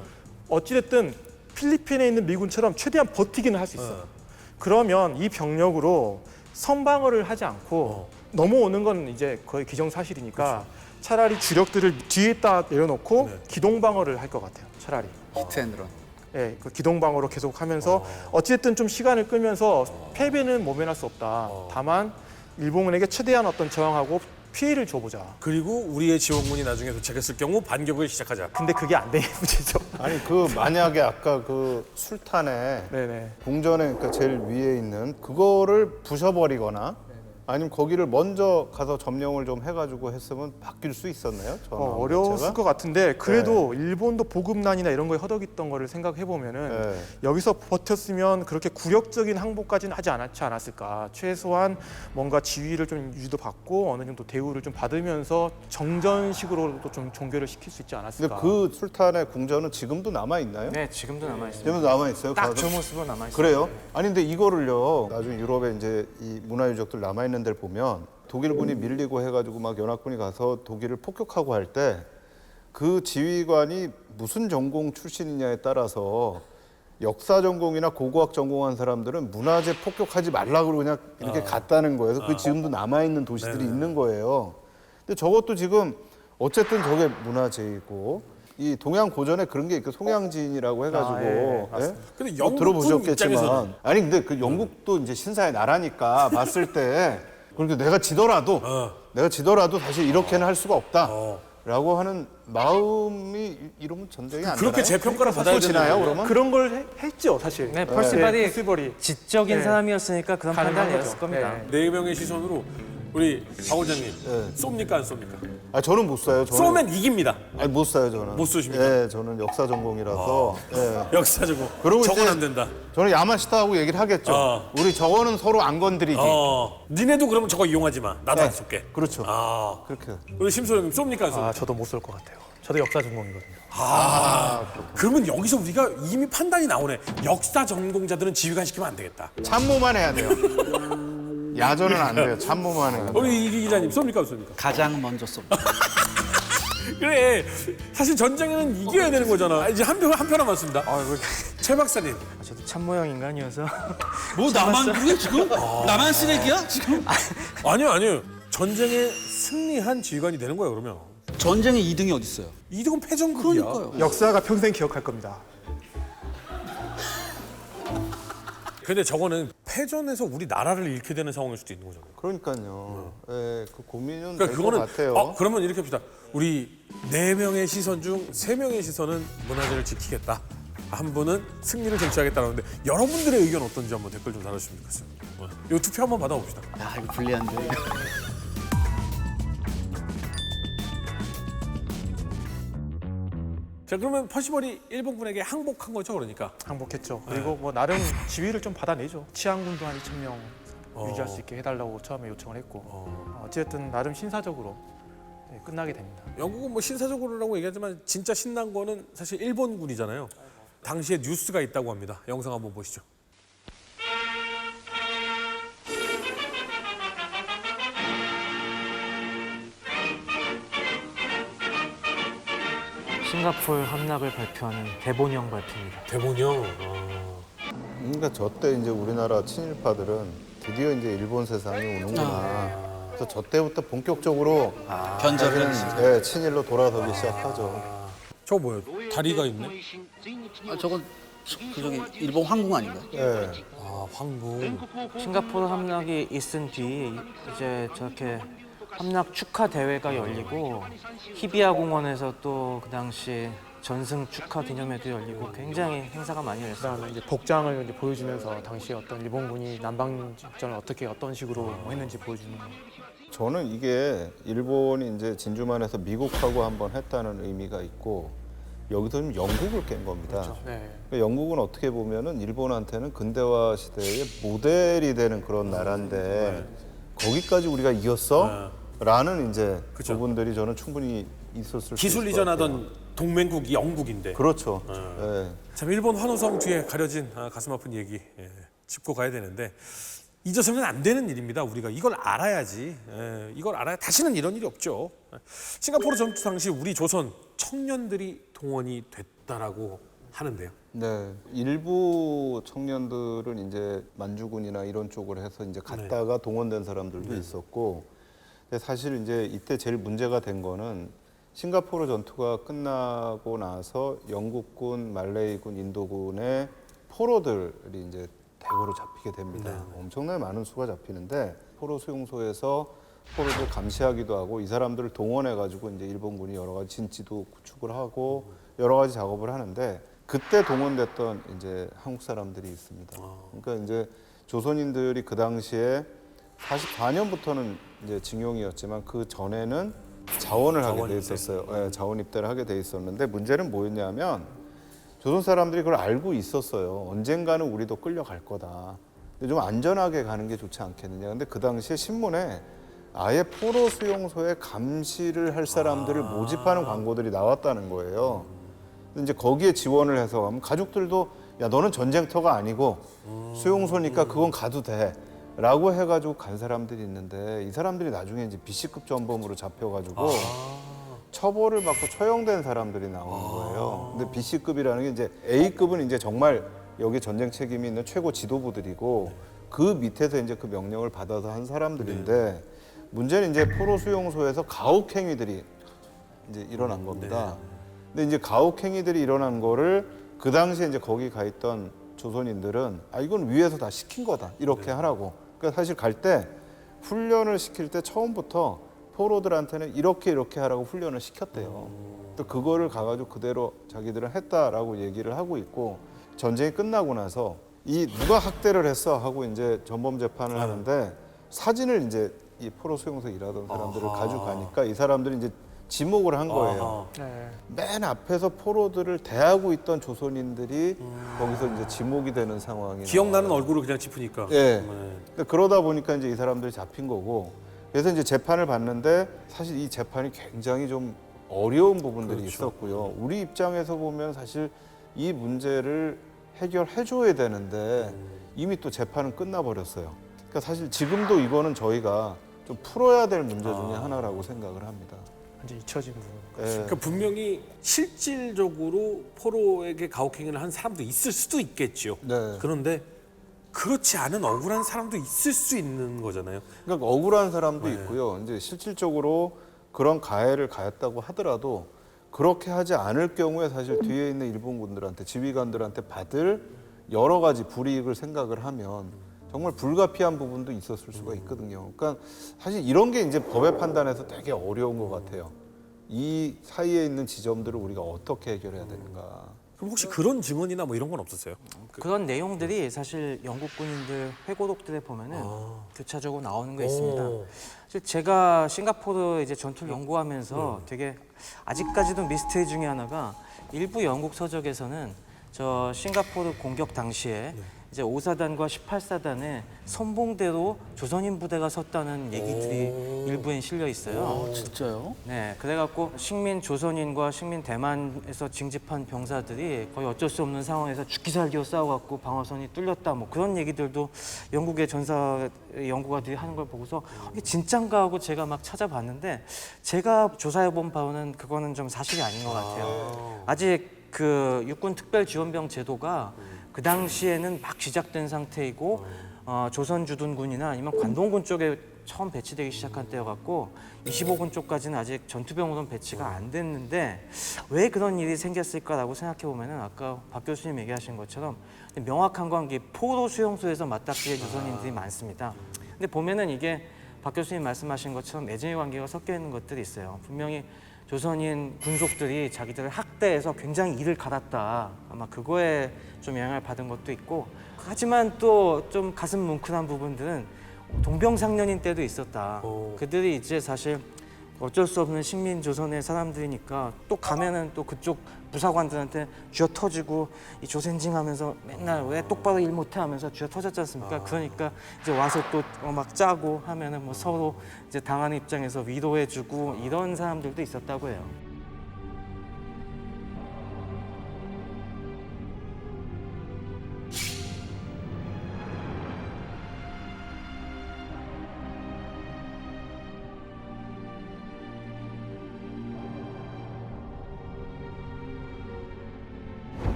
Speaker 3: 어찌됐든 필리핀에 있는 미군처럼 최대한 버티기는 할 수 있어요. 그러면 이 병력으로 선방어를 하지 않고 넘어오는 건 이제 거의 기정사실이니까 차라리 주력들을 뒤에다 내려놓고 기동방어를 할 것 같아요. 차라리.
Speaker 2: 히트앤런.
Speaker 3: 예, 그 기동방어로 계속하면서 어찌됐든 좀 시간을 끌면서 패배는 모면할 수 없다. 다만 일본군에게 최대한 어떤 저항하고 피해를 줘보자.
Speaker 1: 그리고 우리의 지원군이 나중에 도착했을 경우 반격을 시작하자.
Speaker 3: 근데 그게 안 되는 문제죠.
Speaker 5: 아니 그 만약에 아까 그 술탄에
Speaker 3: 네네.
Speaker 5: 궁전에 그러니까 제일 위에 있는 그거를 부셔버리거나 아니면 거기를 먼저 가서 점령을 좀 해가지고 했으면 바뀔 수 있었나요?
Speaker 3: 어려웠을 것 같은데 그래도 일본도 보급난이나 이런 거에 허덕이던 거를 생각해 보면은 여기서 버텼으면 그렇게 굴욕적인 항복까지는 하지 않았을까. 최소한 뭔가 지위를 좀 유지도 받고 어느 정도 대우를 좀 받으면서 정전식으로도 좀 종결을 시킬 수 있지 않았을까.
Speaker 5: 근데 그 술탄의 궁전은 지금도 남아 있나요?
Speaker 4: 네, 지금도 남아 있습니다.
Speaker 5: 지금도 남아 있어요.
Speaker 4: 딱 저 모습은 남아 있습니다.
Speaker 5: 그래요? 아니 근데 이거를요. 나중에 유럽에 이제 이 문화유적들 남아 있는 데를 보면 독일군이 밀리고 해가지고 막 연합군이 가서 독일을 폭격하고 할 때 그 지휘관이 무슨 전공 출신이냐에 따라서 역사 전공이나 고고학 전공한 사람들은 문화재 폭격하지 말라고 그냥 이렇게 갔다는 거예요. 그래서 그 지금도 남아 있는 도시들이 있는 거예요. 근데 저것도 지금 어쨌든 저게 문화재이고. 이 동양 고전에 그런 게 있고 송양진이라고 해가지고
Speaker 1: 근데
Speaker 5: 뭐
Speaker 1: 영국군
Speaker 5: 들어보셨겠지만
Speaker 1: 입장에서는
Speaker 5: 아니 근데 그 영국도 이제 신사의 나라니까 봤을 때 그러니까 내가 지더라도 사실 이렇게는 할 수가 없다라고 하는 마음이 이러면 전쟁이 안
Speaker 1: 그렇게
Speaker 5: 되나요?
Speaker 1: 재평가를 받아야
Speaker 5: 지나요
Speaker 1: 되나요?
Speaker 5: 그러면?
Speaker 3: 그런 걸 했죠, 사실.
Speaker 4: 네, 펄시벌이
Speaker 3: 펄시벌이
Speaker 4: 지적인
Speaker 3: 네.
Speaker 4: 사람이었으니까 그런
Speaker 3: 가능한
Speaker 4: 판단이었을
Speaker 3: 거죠.
Speaker 4: 겁니다.
Speaker 3: 네.
Speaker 1: 네 명의 시선으로 우리 박 원장님 쏩니까 안 쏩니까?
Speaker 5: 아 저는 못 쏴요. 저는
Speaker 1: 쏘면 이깁니다.
Speaker 5: 아니 못 쏴요 저는.
Speaker 1: 못 쏘십니까?
Speaker 5: 예, 저는 역사 전공이라서. 예.
Speaker 1: 역사적으로
Speaker 5: 그러고
Speaker 1: 저건
Speaker 5: 이제
Speaker 1: 안 된다.
Speaker 5: 저는 야마시타하고 얘기를 하겠죠. 우리 저거는 서로 안 건드리기.
Speaker 1: 니네도 그러면 저거 이용하지 마. 나도
Speaker 5: 네.
Speaker 1: 안 쏠게.
Speaker 5: 그렇죠.
Speaker 1: 아,
Speaker 5: 그렇게.
Speaker 1: 우리 심소령님 쏩니까 안 쏩니까?
Speaker 3: 아, 저도 못 쏠 것 같아요. 저도 역사 전공이거든요.
Speaker 1: 그러면 여기서 우리가 이미 판단이 나오네. 역사 전공자들은 지휘관 시키면 안 되겠다.
Speaker 5: 참모만 해야 돼요. 야전은 안 돼요. 참모만 해야 돼요.
Speaker 1: 우리 이 기자님 쏩니까 안 쏩니까?
Speaker 2: 가장 먼저 쏩니다.
Speaker 1: 그래. 사실 전쟁에는 이겨야 되는 거잖아. 이제 한편 남았습니다. 최 박사님.
Speaker 4: 저도 참모형 인간이어서
Speaker 2: 뭐 나만 그래 지금? 나만 쓰레기야 지금?
Speaker 1: 아니요. 전쟁에 승리한 지휘관이 되는 거예요, 그러면.
Speaker 2: 전쟁에 2등이 어디 있어요?
Speaker 1: 이득은 패전국이야.
Speaker 2: 그러니까요.
Speaker 3: 역사가 평생 기억할 겁니다.
Speaker 1: 근데 저거는 패전에서 우리 나라를 잃게 되는 상황일 수도 있는 거잖아요.
Speaker 5: 그러니까요. 예, 그 고민은
Speaker 1: 그러니까
Speaker 5: 될 것
Speaker 1: 그거는
Speaker 5: 같아요.
Speaker 1: 그러면 이렇게 합시다. 우리 4명의 시선 중 3명의 시선은 문화재를 지키겠다. 한 분은 승리를 쟁취하겠다는데 여러분들의 의견 어떤지 한번 댓글 좀 달아주시면 좋겠습니다. 이 투표 한번 받아봅시다.
Speaker 2: 야 이거 불리한데.
Speaker 1: 자, 그러면 퍼시벌이 일본군에게 항복한 거죠, 그러니까.
Speaker 3: 항복했죠. 그리고 뭐 나름 지위를 좀 받아내죠. 치안군도 한 2,000명 유지할 수 있게 해달라고 처음에 요청을 했고 어쨌든 나름 신사적으로 끝나게 됩니다.
Speaker 1: 영국은 뭐 신사적으로라고 얘기하지만 진짜 신난 거는 사실 일본군이잖아요. 당시에 뉴스가 있다고 합니다. 영상 한번 보시죠.
Speaker 4: 싱가포르 함락을 발표하는 대본영 발표입니다.
Speaker 1: 대본영.
Speaker 5: 그러니까 저 때 이제 우리나라 친일파들은 드디어 이제 일본 세상이 오는구나. 그래서 저 때부터 본격적으로
Speaker 2: 견제를
Speaker 5: 사실은, 예, 친일로 돌아서기 시작하죠.
Speaker 1: 저거 뭐예요? 다리가 있네?
Speaker 2: 저건 저기 일본 황궁 아닌가요?
Speaker 5: 예.
Speaker 1: 아, 황궁.
Speaker 4: 싱가포르 함락이 있은 뒤 이제 저렇게 함락 축하 대회가 열리고 히비야 공원에서 또 그 당시 전승 축하 기념회도 열리고 굉장히 행사가 많이 열렸어요.
Speaker 3: 그다음에 이제 복장을 이제 보여주면서 당시 어떤 일본군이 남방 작전을 어떻게 어떤 식으로 뭐 했는지 보여주는.
Speaker 5: 저는 이게 일본이 이제 진주만에서 미국하고 한번 했다는 의미가 있고 여기서 좀 영국을 깬 겁니다.
Speaker 3: 그렇죠. 네.
Speaker 5: 그러니까 영국은 어떻게 보면은 일본한테는 근대화 시대의 모델이 되는 그런 나라인데 거기까지 우리가 이겼어? 라는 이제
Speaker 1: 그쵸.
Speaker 5: 부분들이 저는 충분히 있었을 수
Speaker 1: 기술
Speaker 5: 있을 것 같아요.
Speaker 1: 이전하던 동맹국이 영국인데.
Speaker 5: 그렇죠. 예.
Speaker 1: 참 일본 환호성 뒤에 가려진 가슴 아픈 얘기 짚고 가야 되는데 잊어서는 안 되는 일입니다. 우리가 이걸 알아야지. 이걸 알아야 다시는 이런 일이 없죠. 싱가포르 전투 당시 우리 조선 청년들이 동원이 됐다라고 하는데요.
Speaker 5: 네, 일부 청년들은 이제 만주군이나 이런 쪽으로 해서 이제 갔다가 동원된 사람들도 있었고, 근데 사실 이제 이때 제일 문제가 된 거는 싱가포르 전투가 끝나고 나서 영국군, 말레이군, 인도군의 포로들이 이제 대거로 잡히게 됩니다. 엄청나게 많은 수가 잡히는데 포로 수용소에서 포로들 감시하기도 하고 이 사람들을 동원해가지고 이제 일본군이 여러 가지 진지도 구축을 하고 여러 가지 작업을 하는데 그때 동원됐던 이제 한국 사람들이 있습니다. 그러니까 이제 조선인들이 그 당시에 44년부터는 이제 징용이었지만 그 전에는 자원을 하게 돼 있었어요. 네, 자원 입대를 하게 돼 있었는데 문제는 뭐였냐면 조선 사람들이 그걸 알고 있었어요. 언젠가는 우리도 끌려갈 거다. 근데 좀 안전하게 가는 게 좋지 않겠느냐. 근데 그 당시에 신문에 아예 포로 수용소에 감시를 할 사람들을 모집하는 광고들이 나왔다는 거예요. 근데 이제 거기에 지원을 해서 가면 가족들도 야 너는 전쟁터가 아니고 수용소니까 그건 가도 돼. 라고 해가지고 간 사람들이 있는데 이 사람들이 나중에 이제 B급 전범으로 잡혀가지고 처벌을 받고 처형된 사람들이 나오는 거예요. 근데 B급이라는 게 이제 A급은 이제 정말 여기 전쟁 책임이 있는 최고 지도부들이고 그 밑에서 이제 그 명령을 받아서 한 사람들인데 문제는 이제 포로 수용소에서 가혹행위들이 이제 일어난 겁니다. 근데 이제 가혹행위들이 일어난 거를 그 당시에 이제 거기 가 있던 조선인들은 아 이건 위에서 다 시킨 거다 이렇게 하라고. 그러니까 사실 갈 때 훈련을 시킬 때 처음부터 포로들한테는 이렇게 하라고 훈련을 시켰대요. 또 그거를 가가지고 그대로 자기들은 했다라고 얘기를 하고 있고 전쟁이 끝나고 나서 이 누가 학대를 했어 하고 이제 전범 재판을 하는데 사진을 이제 이 포로 수용소에 일하던 사람들을 가지고 가니까 이 사람들이 이제 지목을 한 거예요.
Speaker 3: 네.
Speaker 5: 맨 앞에서 포로들을 대하고 있던 조선인들이 거기서 이제 지목이 되는 상황이
Speaker 1: 기억나는
Speaker 5: 나와요.
Speaker 1: 얼굴을 그냥 짚으니까.
Speaker 5: 예. 근데 그러다 보니까 이제 이 사람들이 잡힌 거고 그래서 이제 재판을 받는데 사실 이 재판이 굉장히 좀 어려운 부분들이 있었고요. 우리 입장에서 보면 사실 이 문제를 해결해 줘야 되는데 이미 또 재판은 끝나버렸어요. 그러니까 사실 지금도 이거는 저희가 좀 풀어야 될 문제 중에 하나라고 생각을 합니다.
Speaker 3: 이제 잊혀진 부분.
Speaker 5: 예.
Speaker 1: 그러니까 분명히 실질적으로 포로에게 가혹행위를 한 사람도 있을 수도 있겠죠.
Speaker 5: 네.
Speaker 1: 그런데 그렇지 않은 억울한 사람도 있을 수 있는 거잖아요.
Speaker 5: 그러니까 억울한 사람도 있고요. 이제 실질적으로 그런 가해를 가했다고 하더라도 그렇게 하지 않을 경우에 사실 뒤에 있는 일본군들한테 지휘관들한테 받을 여러 가지 불이익을 생각을 하면 정말 불가피한 부분도 있었을 수가 있거든요. 그러니까 사실 이런 게 이제 법의 판단에서 되게 어려운 것 같아요. 이 사이에 있는 지점들을 우리가 어떻게 해결해야 되는가.
Speaker 1: 그럼 혹시 그런 증언이나 뭐 이런 건 없었어요?
Speaker 4: 그런 내용들이 사실 영국 군인들 회고록들에 보면은 교차적으로 나오는 게 있습니다. 사실 제가 싱가포르 이제 전투를 연구하면서 되게 아직까지도 미스터리 중에 하나가 일부 영국 서적에서는 저 싱가포르 공격 당시에 이제 5사단과 18사단에 선봉대로 조선인 부대가 섰다는 얘기들이 일부엔 실려 있어요.
Speaker 2: 진짜요?
Speaker 4: 네, 그래갖고 식민 조선인과 식민 대만에서 징집한 병사들이 거의 어쩔 수 없는 상황에서 죽기 살기로 싸워갖고 방어선이 뚫렸다 뭐 그런 얘기들도 영국의 전사 연구가들이 하는 걸 보고서 이게 진짠가 하고 제가 막 찾아봤는데 제가 조사해본 바로는 그거는 좀 사실이 아닌 것 같아요. 아직 그 육군 특별지원병 제도가 그 당시에는 막 시작된 상태이고 조선 주둔군이나 아니면 관동군 쪽에 처음 배치되기 시작한 때여갖고 25군 쪽까지는 아직 전투병으로는 배치가 안 됐는데 왜 그런 일이 생겼을까라고 생각해 보면은 아까 박 교수님 얘기하신 것처럼 명확한 건 포로 수용소에서 맞닥뜨린 조선인들이 많습니다. 근데 보면은 이게 박 교수님 말씀하신 것처럼 애증의 관계가 섞여 있는 것들이 있어요. 분명히 조선인 군속들이 자기들을 학대해서 굉장히 이를 갈았다. 아마 그거에 좀 영향을 받은 것도 있고, 하지만 또 좀 가슴 뭉클한 부분들은 동병상련인 때도 있었다. 그들이 이제 사실 어쩔 수 없는 식민 조선의 사람들이니까 또 가면은 또 그쪽 부사관들한테 쥐어 터지고 이 조센징하면서 맨날 왜 똑바로 일 못해 하면서 쥐어 터졌지 않습니까? 그러니까 이제 와서 또 막 짜고 하면은 뭐 서로 이제 당하는 입장에서 위로해주고 이런 사람들도 있었다고 해요.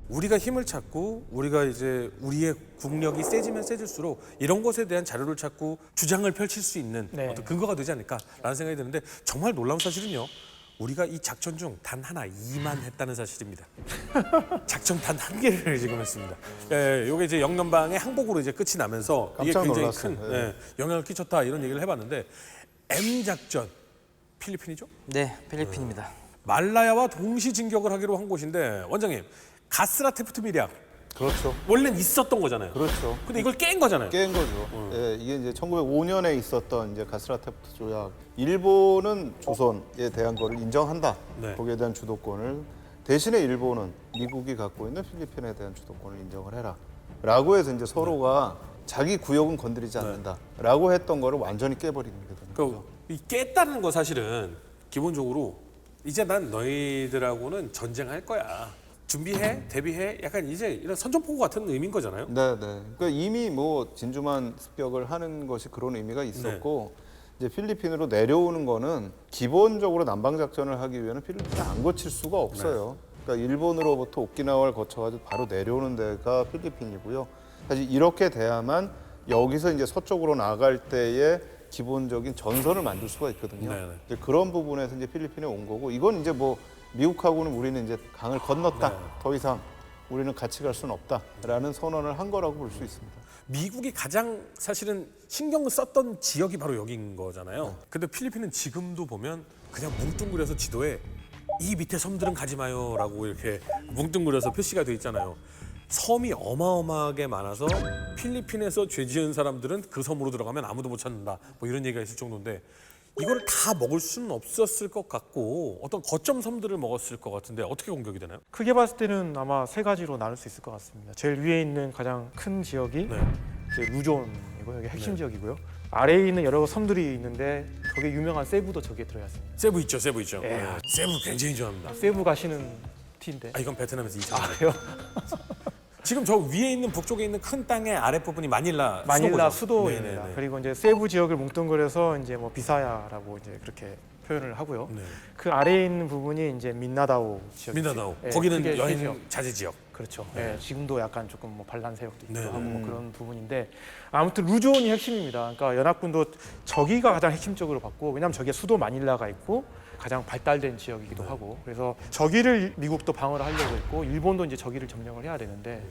Speaker 1: 우리가 힘을 찾고 우리가 이제 우리의 국력이 세지면 세질수록 이런 것에 대한 자료를 찾고 주장을 펼칠 수 있는
Speaker 3: 네.
Speaker 1: 어떤 근거가 되지 않을까라는 생각이 드는데 정말 놀라운 사실은요. 우리가 이 작전 중 단 하나 2만 했다는 사실입니다. 작전 단 한 개를 지금 했습니다. 예, 요게 이제 영남방의 항복으로 이제 끝이 나면서 이게
Speaker 5: 깜짝
Speaker 1: 굉장히
Speaker 5: 놀랐어요.
Speaker 1: 큰 영향을 끼쳤다 이런 얘기를 해봤는데 M 작전 필리핀이죠?
Speaker 4: 네, 필리핀입니다.
Speaker 1: 말라야와 동시 진격을 하기로 한 곳인데 원장님 가스라 테프트 밀약
Speaker 5: 그렇죠.
Speaker 1: 원래는 있었던 거잖아요.
Speaker 5: 그렇죠.
Speaker 1: 근데 이걸 깬 거잖아요.
Speaker 5: 깬 거죠. 예, 이게 이제 1905년에 있었던 이제 가스라테프트 조약. 일본은 조선에 대한 거를 인정한다.
Speaker 1: 네.
Speaker 5: 거기에 대한 주도권을 대신에 일본은 미국이 갖고 있는 필리핀에 대한 주도권을 인정을 해라. 라고 해서 이제 서로가 자기 구역은 건드리지 않는다라고 했던 거를 완전히 깨버린 거거든요.
Speaker 1: 그 이 깼다는 거 사실은 기본적으로 이제 난 너희들하고는 전쟁할 거야. 준비해, 대비해, 약간 이제 이런 선전포고 같은 의미인 거잖아요.
Speaker 5: 네, 네. 그러니까 이미 뭐 진주만 습격을 하는 것이 그런 의미가 있었고 이제 필리핀으로 내려오는 거는 기본적으로 남방 작전을 하기 위해는 필리핀에 안 거칠 수가 없어요. 그러니까 일본으로부터 오키나와를 거쳐가지고 바로 내려오는 데가 필리핀이고요. 사실 이렇게 돼야만 여기서 이제 서쪽으로 나갈 때에 기본적인 전선을 만들 수가 있거든요.
Speaker 1: 네, 네.
Speaker 5: 이제 그런 부분에서 이제 필리핀에 온 거고 이건 이제 뭐 미국하고는 우리는 이제 강을 건넜다.
Speaker 1: 네.
Speaker 5: 더 이상 우리는 같이 갈 수는 없다라는 선언을 한 거라고 볼 수 있습니다.
Speaker 1: 미국이 가장 사실은 신경을 썼던 지역이 바로 여기인 거잖아요. 근데 필리핀은 지금도 보면 그냥 뭉뚱그려서 지도에 이 밑에 섬들은 가지 마요라고 이렇게 뭉뚱그려서 표시가 돼 있잖아요. 섬이 어마어마하게 많아서 필리핀에서 죄 지은 사람들은 그 섬으로 들어가면 아무도 못 찾는다. 뭐 이런 얘기가 있을 정도인데 이걸 다 먹을 수는 없었을 것 같고 어떤 거점 섬들을 먹었을 것 같은데 어떻게 공격이 되나요?
Speaker 3: 크게 봤을 때는 아마 세 가지로 나눌 수 있을 것 같습니다. 제일 위에 있는 가장 큰 지역이
Speaker 1: 네.
Speaker 3: 이제 루존이고 여기 핵심 지역이고요. 아래에 있는 여러 섬들이 있는데 거기에 유명한 세부도 저기에 들어가 있습니다.
Speaker 1: 세부 있죠, 세부 있죠.
Speaker 3: 예.
Speaker 1: 네. 세부 굉장히 좋아합니다.
Speaker 3: 세부 가시는 티인데.
Speaker 1: 아 이건 베트남에서 2차.
Speaker 3: 그래요?
Speaker 1: 지금 저 위에 있는 북쪽에 있는 큰 땅의 아랫부분이 마닐라
Speaker 3: 마닐라
Speaker 1: 수도거죠?
Speaker 3: 수도입니다.
Speaker 1: 네네네.
Speaker 3: 그리고 이제 세부 지역을 뭉뚱그려서 이제 뭐 비사야라고 이제 그렇게 표현을 하고요.
Speaker 1: 네.
Speaker 3: 그 아래에 있는 부분이 이제 민나다오 지역.
Speaker 1: 민다나오.
Speaker 3: 예,
Speaker 1: 거기는
Speaker 3: 그게
Speaker 1: 여행
Speaker 3: 지역.
Speaker 1: 자제 지역.
Speaker 3: 그렇죠. 예, 지금도 약간 조금 뭐 반란 세력도 있기도
Speaker 1: 네.
Speaker 3: 하고 뭐 그런 부분인데 아무튼 루존이 핵심입니다. 그러니까 연합군도 저기가 가장 핵심적으로 봤고 왜냐하면 저기에 수도 마닐라가 있고 가장 발달된 지역이기도 하고 그래서 저기를 미국도 방어를 하려고 했고 일본도 이제 저기를 점령을 해야 되는데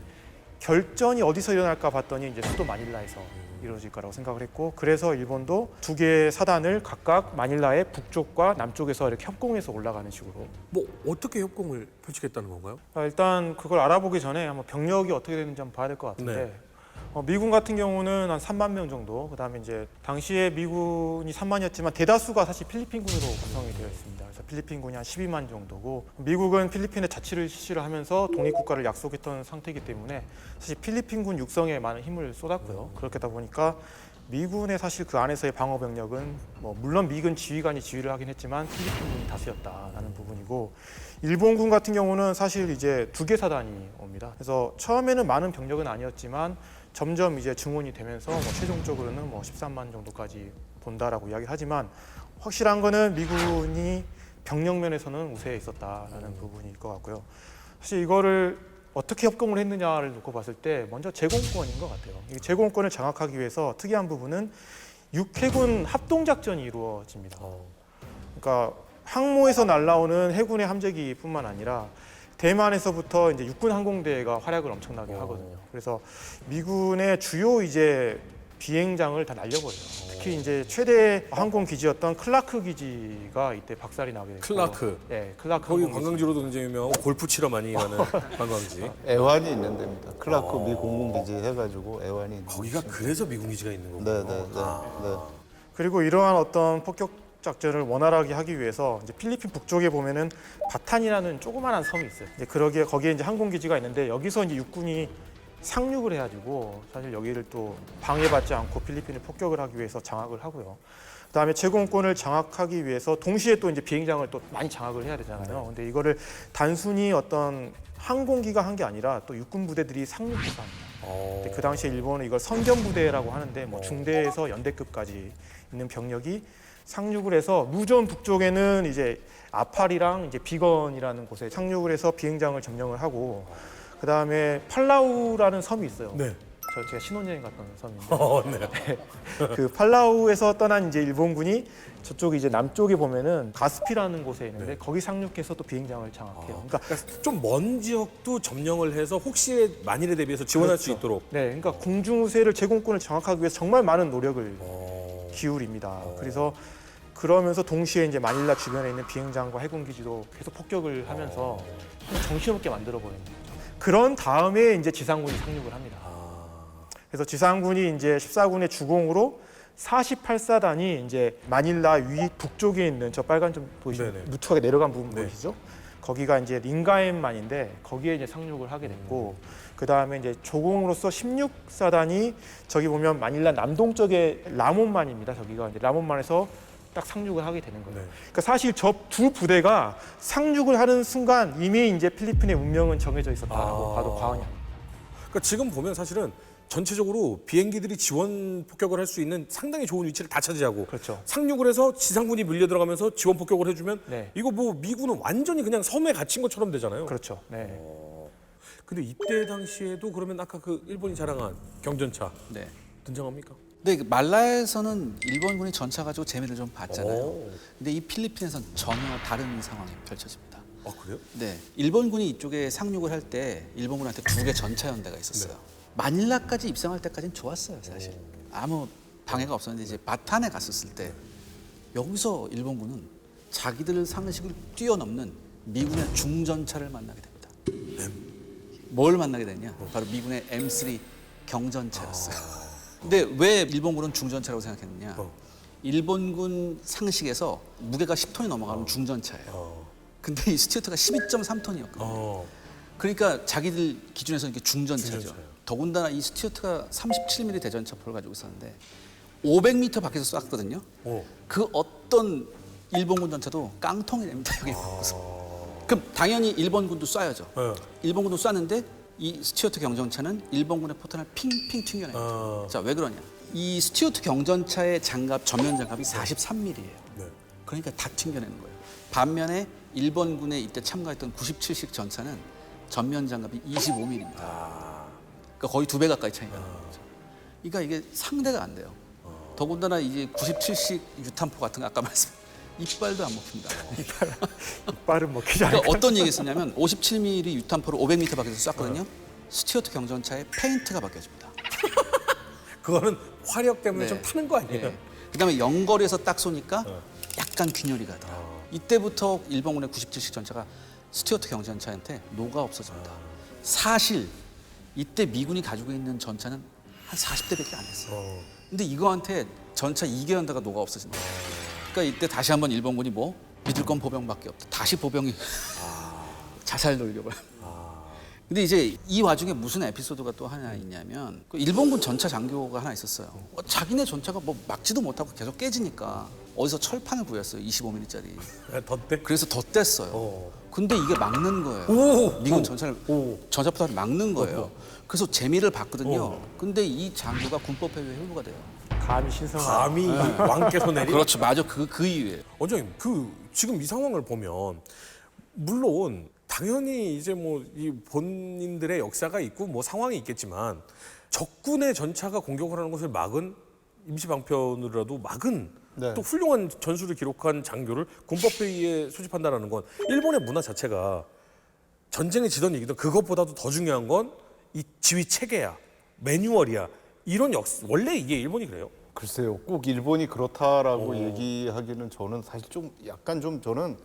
Speaker 3: 결전이 어디서 일어날까 봤더니 이제 수도 마닐라에서 이루어질 거라고 생각을 했고 그래서 일본도 두 개의 사단을 각각 마닐라의 북쪽과 남쪽에서 이렇게 협공해서 올라가는 식으로
Speaker 1: 뭐 어떻게 협공을 펼치겠다는 건가요?
Speaker 3: 일단 그걸 알아보기 전에 한번 병력이 어떻게 되는지 한번 봐야 될 것 같은데
Speaker 1: 네.
Speaker 3: 미군 같은 경우는 한 3만 명 정도 그다음에 이제 당시에 미군이 3만이었지만 대다수가 사실 필리핀군으로 구성이 되어 있습니다. 그래서 필리핀군이 한 12만 정도고 미국은 필리핀에 자치를 실시를 하면서 독립국가를 약속했던 상태이기 때문에 사실 필리핀군 육성에 많은 힘을 쏟았고요. 그렇게 하다 보니까 미군의 사실 그 안에서의 방어 병력은 뭐 물론 미군 지휘관이 지휘를 하긴 했지만 필리핀군이 다수였다라는 부분이고 일본군 같은 경우는 사실 이제 두 개 사단이 옵니다. 그래서 처음에는 많은 병력은 아니었지만 점점 이제 증원이 되면서 뭐 최종적으로는 뭐 13만 정도까지 본다라고 이야기를 하지만 확실한 거는 미군이 병력 면에서는 우세해 있었다라는 부분일 것 같고요. 사실 이거를 어떻게 협공을 했느냐를 놓고 봤을 때 먼저 제공권인 것 같아요. 이 제공권을 장악하기 위해서 특이한 부분은 육해군 합동작전이 이루어집니다. 그러니까 항모에서 날아오는 해군의 함재기뿐만 아니라 대만에서부터 이제 육군 항공대가 활약을 엄청나게 하거든요. 그래서 미군의 주요 이제 비행장을 다 날려버려요. 특히 이제 최대 항공 기지였던 클라크 기지가 이때 박살이 나게 됐고.
Speaker 1: 클라크.
Speaker 3: 네, 클라크.
Speaker 1: 거기
Speaker 3: 항공기지.
Speaker 1: 관광지로도 굉장히 유명하고 골프 치러 많이 가는 관광지.
Speaker 5: 애완이 있는 데입니다. 클라크 미 공군기지 해가지고 애완이 있는
Speaker 1: 거기가 그래서 미군 기지가 있는 거군요.
Speaker 5: 네네네.
Speaker 3: 그리고 이러한 어떤 폭격 작전을 원활하게 하기 위해서 이제 필리핀 북쪽에 보면은 바탄이라는 조그마한 섬이 있어요. 이제 거기에 이제 항공 기지가 있는데 여기서 이제 육군이 상륙을 해가지고 사실 여기를 또 방해받지 않고 필리핀을 폭격을 하기 위해서 장악을 하고요. 그다음에 제공권을 장악하기 위해서 동시에 또 이제 비행장을 또 많이 장악을 해야 되잖아요. 근데 이거를 단순히 어떤 항공기가 한 게 아니라 또 육군 부대들이 상륙해서 합니다. 근데 그 당시에 일본은 이걸 선견부대라고 하는데 뭐 중대에서 연대급까지 있는 병력이 상륙을 해서 루전 북쪽에는 이제 아팔이랑 이제 비건이라는 곳에 상륙을 해서 비행장을 점령을 하고 그 다음에 팔라우라는 섬이 있어요.
Speaker 1: 네.
Speaker 3: 제가 신혼여행 갔던 섬인데
Speaker 1: 네.
Speaker 3: 그 팔라우에서 떠난 이제 일본군이 저쪽 이제 남쪽에 보면은 가스피라는 곳에 있는데 거기 상륙해서 또 비행장을 장악해요. 그러니까
Speaker 1: 좀 먼 지역도 점령을 해서 혹시 만일에 대비해서 지원할 수 있도록.
Speaker 3: 네, 그러니까 공중우세를 제공권을 장악하기 위해서 정말 많은 노력을 기울입니다. 그래서 그러면서 동시에 이제 마닐라 주변에 있는 비행장과 해군 기지도 계속 폭격을 하면서 정신없게 만들어 버리는 거죠. 그런 다음에 이제 지상군이 상륙을 합니다. 그래서 지상군이 이제 14군의 주공으로 48사단이 이제 마닐라 위 북쪽에 있는 저 빨간 좀 도시
Speaker 1: 네네.
Speaker 3: 루트가 내려간 부분
Speaker 1: 네.
Speaker 3: 보이시죠? 거기가 이제 링가엠만인데 거기에 이제 상륙을 하게 됐고 그 다음에 이제 조공으로서 16사단이 저기 보면 마닐라 남동쪽에 라몬만입니다. 저기가 이제 라몬만에서 딱 상륙을 하게 되는 거예요.
Speaker 1: 네.
Speaker 3: 그러니까 사실 저 두 부대가 상륙을 하는 순간 이미 이제 필리핀의 운명은 정해져 있었다고 봐도 과언이 아닙니다.
Speaker 1: 그러니까 지금 보면 사실은 전체적으로 비행기들이 지원 폭격을 할 수 있는 상당히 좋은 위치를 다 차지하고
Speaker 3: 그렇죠.
Speaker 1: 상륙을 해서 지상군이 밀려 들어가면서 지원 폭격을 해주면
Speaker 3: 네.
Speaker 1: 이거 뭐 미군은 완전히 그냥 섬에 갇힌 것처럼 되잖아요.
Speaker 3: 그렇죠. 네.
Speaker 1: 근데 이때 당시에도 그러면 아까 그 일본이 자랑한 경전차
Speaker 2: 네.
Speaker 1: 등장합니까?
Speaker 2: 근데 그 말라에서는 일본군이 전차 가지고 재미를 좀 봤잖아요.
Speaker 1: 오.
Speaker 2: 근데 이 필리핀에서는 전혀 다른 상황이 펼쳐집니다.
Speaker 1: 아 그래요?
Speaker 2: 네, 일본군이 이쪽에 상륙을 할 때 일본군한테 2개 전차 연대가 있었어요. 마닐라까지 입성할 때까지는 좋았어요, 사실. 아무 방해가 없었는데 이제 바탄에 갔었을 때 여기서 일본군은 자기들 상식을 뛰어넘는 미군의 중전차를 만나게 됩니다. 뭘 만나게 됐냐? 바로 미군의 M3 경전차였어요. 근데 왜 일본군은 중전차라고 생각했느냐? 일본군 상식에서 무게가 10톤이 넘어가는 중전차예요. 근데 이 스튜어트가 12.3톤이었거든요. 그러니까 자기들 기준에서 이게 중전차죠.
Speaker 1: 중전차예요.
Speaker 2: 더군다나 이 스튜어트가 37mm 대전차포를 가지고 있었는데 500m 밖에서 쐈거든요. 그 어떤 일본군 전차도 깡통이 됩니다. 여기 그럼 당연히 일본군도 쏴야죠.
Speaker 1: 네.
Speaker 2: 일본군도 쐈는데 이 스튜어트 경전차는 일본군의 포탄을 핑핑 튕겨내요. 자, 왜 그러냐? 이 스튜어트 경전차의 장갑, 전면 장갑이 43mm예요.
Speaker 1: 네.
Speaker 2: 그러니까 다 튕겨내는 거예요. 반면에 일본군에 이때 참가했던 97식 전차는 전면 장갑이 25mm입니다. 그러니까 거의 2배 가까이 차이가 나는 거죠. 그러니까 이게 상대가 안 돼요. 더군다나 이제 97식 유탄포 같은 거 아까 말씀 이빨도 안 먹힙니다.
Speaker 3: 이빨은 먹히지 않아요.
Speaker 2: 그러니까 어떤 얘기 했었냐면 57mm 유탄포를 500m 밖에서 쐈거든요. 스튜어트 경전차에 페인트가 바뀌어집니다.
Speaker 1: 그거는 화력 때문에
Speaker 2: 네.
Speaker 1: 좀 타는 거 아니에요?
Speaker 2: 네. 그다음에 연거리에서 딱 쏘니까 약간 균열이 가더라고요. 이때부터 일본군의 97식 전차가 스튜어트 경전차한테 녹아 없어집니다. 사실 이때 미군이 가지고 있는 전차는 한 40대밖에 안 했어요. 근데 이거한테 전차 2개 연대가 녹아 없어진다. 그러니까 이때 다시 한번 일본군이 뭐 믿을 건 보병밖에 없다. 다시 보병이 자살 돌려봐요. 근데 이제 이 와중에 무슨 에피소드가 또 하나 있냐면 그 일본군 전차 장교가 하나 있었어요. 자기네 전차가 뭐 막지도 못하고 계속 깨지니까 어디서 철판을 구했어요. 25mm짜리.
Speaker 1: 덧대?
Speaker 2: 그래서 덧댔어요. 근데 이게 막는 거예요.
Speaker 1: 오!
Speaker 2: 미군
Speaker 1: 오!
Speaker 2: 전차를
Speaker 1: 오!
Speaker 2: 전차포탄을 막는 거예요. 그래서 재미를 봤거든요. 근데 이 장교가 군법회의에 회부가 돼요.
Speaker 3: 감히 신성한.
Speaker 1: 감히 왕께서 내린.
Speaker 2: 그렇죠. 맞아. 그 이유예요.
Speaker 1: 원장님, 지금 이 상황을 보면 물론 당연히 이제 뭐 이 본인들의 역사가 있고 뭐 상황이 있겠지만 적군의 전차가 공격을 하는 것을 막은 임시 방편으로라도 막은
Speaker 5: 네.
Speaker 1: 또 훌륭한 전술을 기록한 장교를 군법회의에 소집한다는 건 일본의 문화 자체가 전쟁에 지던 이기던 그것보다도 더 중요한 건 이 지휘 체계야, 매뉴얼이야. 이런 원래 이게 일본이 그래요.
Speaker 5: 글쎄요, 꼭 일본이 그렇다라고 얘기하기는 저는 사실 좀 약간 좀 저는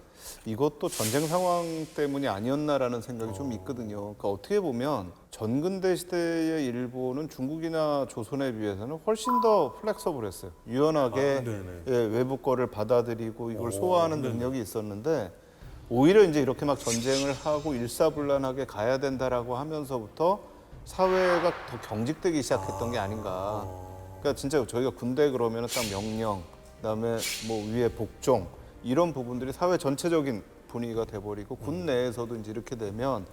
Speaker 5: 이것도 전쟁 상황 때문이 아니었나라는 생각이 좀 있거든요. 그러니까 어떻게 보면 전근대 시대의 일본은 중국이나 조선에 비해서는 훨씬 더 플렉서블했어요. 유연하게 예, 외부 거를 받아들이고 이걸 소화하는 능력이 있었는데 오히려 이제 이렇게 막 전쟁을 하고 일사불란하게 가야 된다라고 하면서부터 사회가 더 경직되기 시작했던 게 아닌가. 그러니까 진짜 저희가 군대 그러면 딱 명령, 그다음에 뭐 위에 복종 이런 부분들이 사회 전체적인 분위기가 돼버리고 군 내에서도 이제 이렇게 되면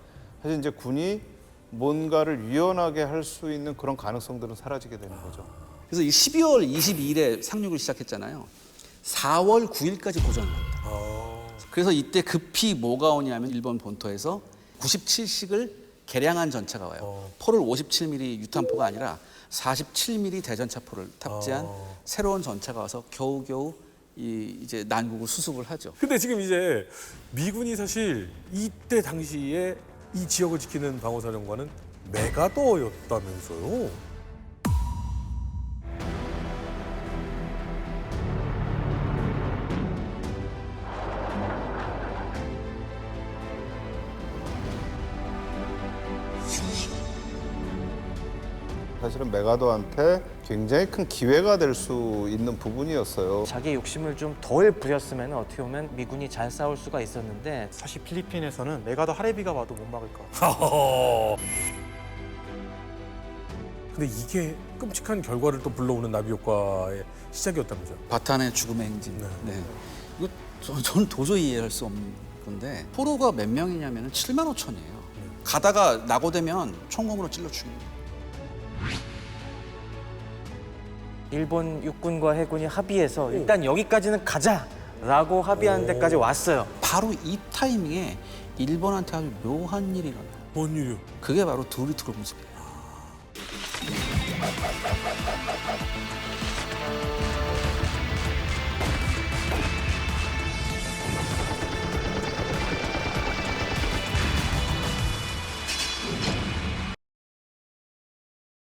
Speaker 5: 사실 이제 군이 뭔가를 유연하게 할 수 있는 그런 가능성들은 사라지게 되는 거죠.
Speaker 2: 그래서 이 12월 22일에 상륙을 시작했잖아요. 4월 9일까지 고전을 합니다. 그래서 이때 급히 뭐가 오냐면 일본 본토에서 97식을 개량한 전차가 와요. 포를 57mm 유탄포가 아니라 47mm 대전차포를 탑재한 새로운 전차가 와서 겨우겨우 이제 난국을 수습을 하죠.
Speaker 1: 근데 지금 이제 미군이 사실 이때 당시에 이 지역을 지키는 방어사령관은 메가더였다면서요.
Speaker 5: 사실은 메가더한테 굉장히 큰 기회가 될 수 있는 부분이었어요.
Speaker 4: 자기 욕심을 좀 덜 부렸으면 어떻게 보면 미군이 잘 싸울 수가 있었는데
Speaker 3: 사실 필리핀에서는 메가더 하레비가 와도 못 막을 것 같아요.
Speaker 1: 근데 이게 끔찍한 결과를 또 불러오는 나비 효과의 시작이었다면서요.
Speaker 2: 바탄의 죽음의 행진. 네. 이거 저는 도저히 이해할 수 없는 건데 포로가 몇 명이냐면 7만 5천이에요. 가다가 낙오되면 총검으로 찔러 죽입니다.
Speaker 4: 일본 육군과 해군이 합의해서 일단 여기까지는 가자라고 합의한 데까지 왔어요.
Speaker 2: 바로 이 타이밍에 일본한테 아주 묘한 일이 일어나요.
Speaker 1: 뭔 일이요?
Speaker 2: 그게 바로 도리토로 모습이에요.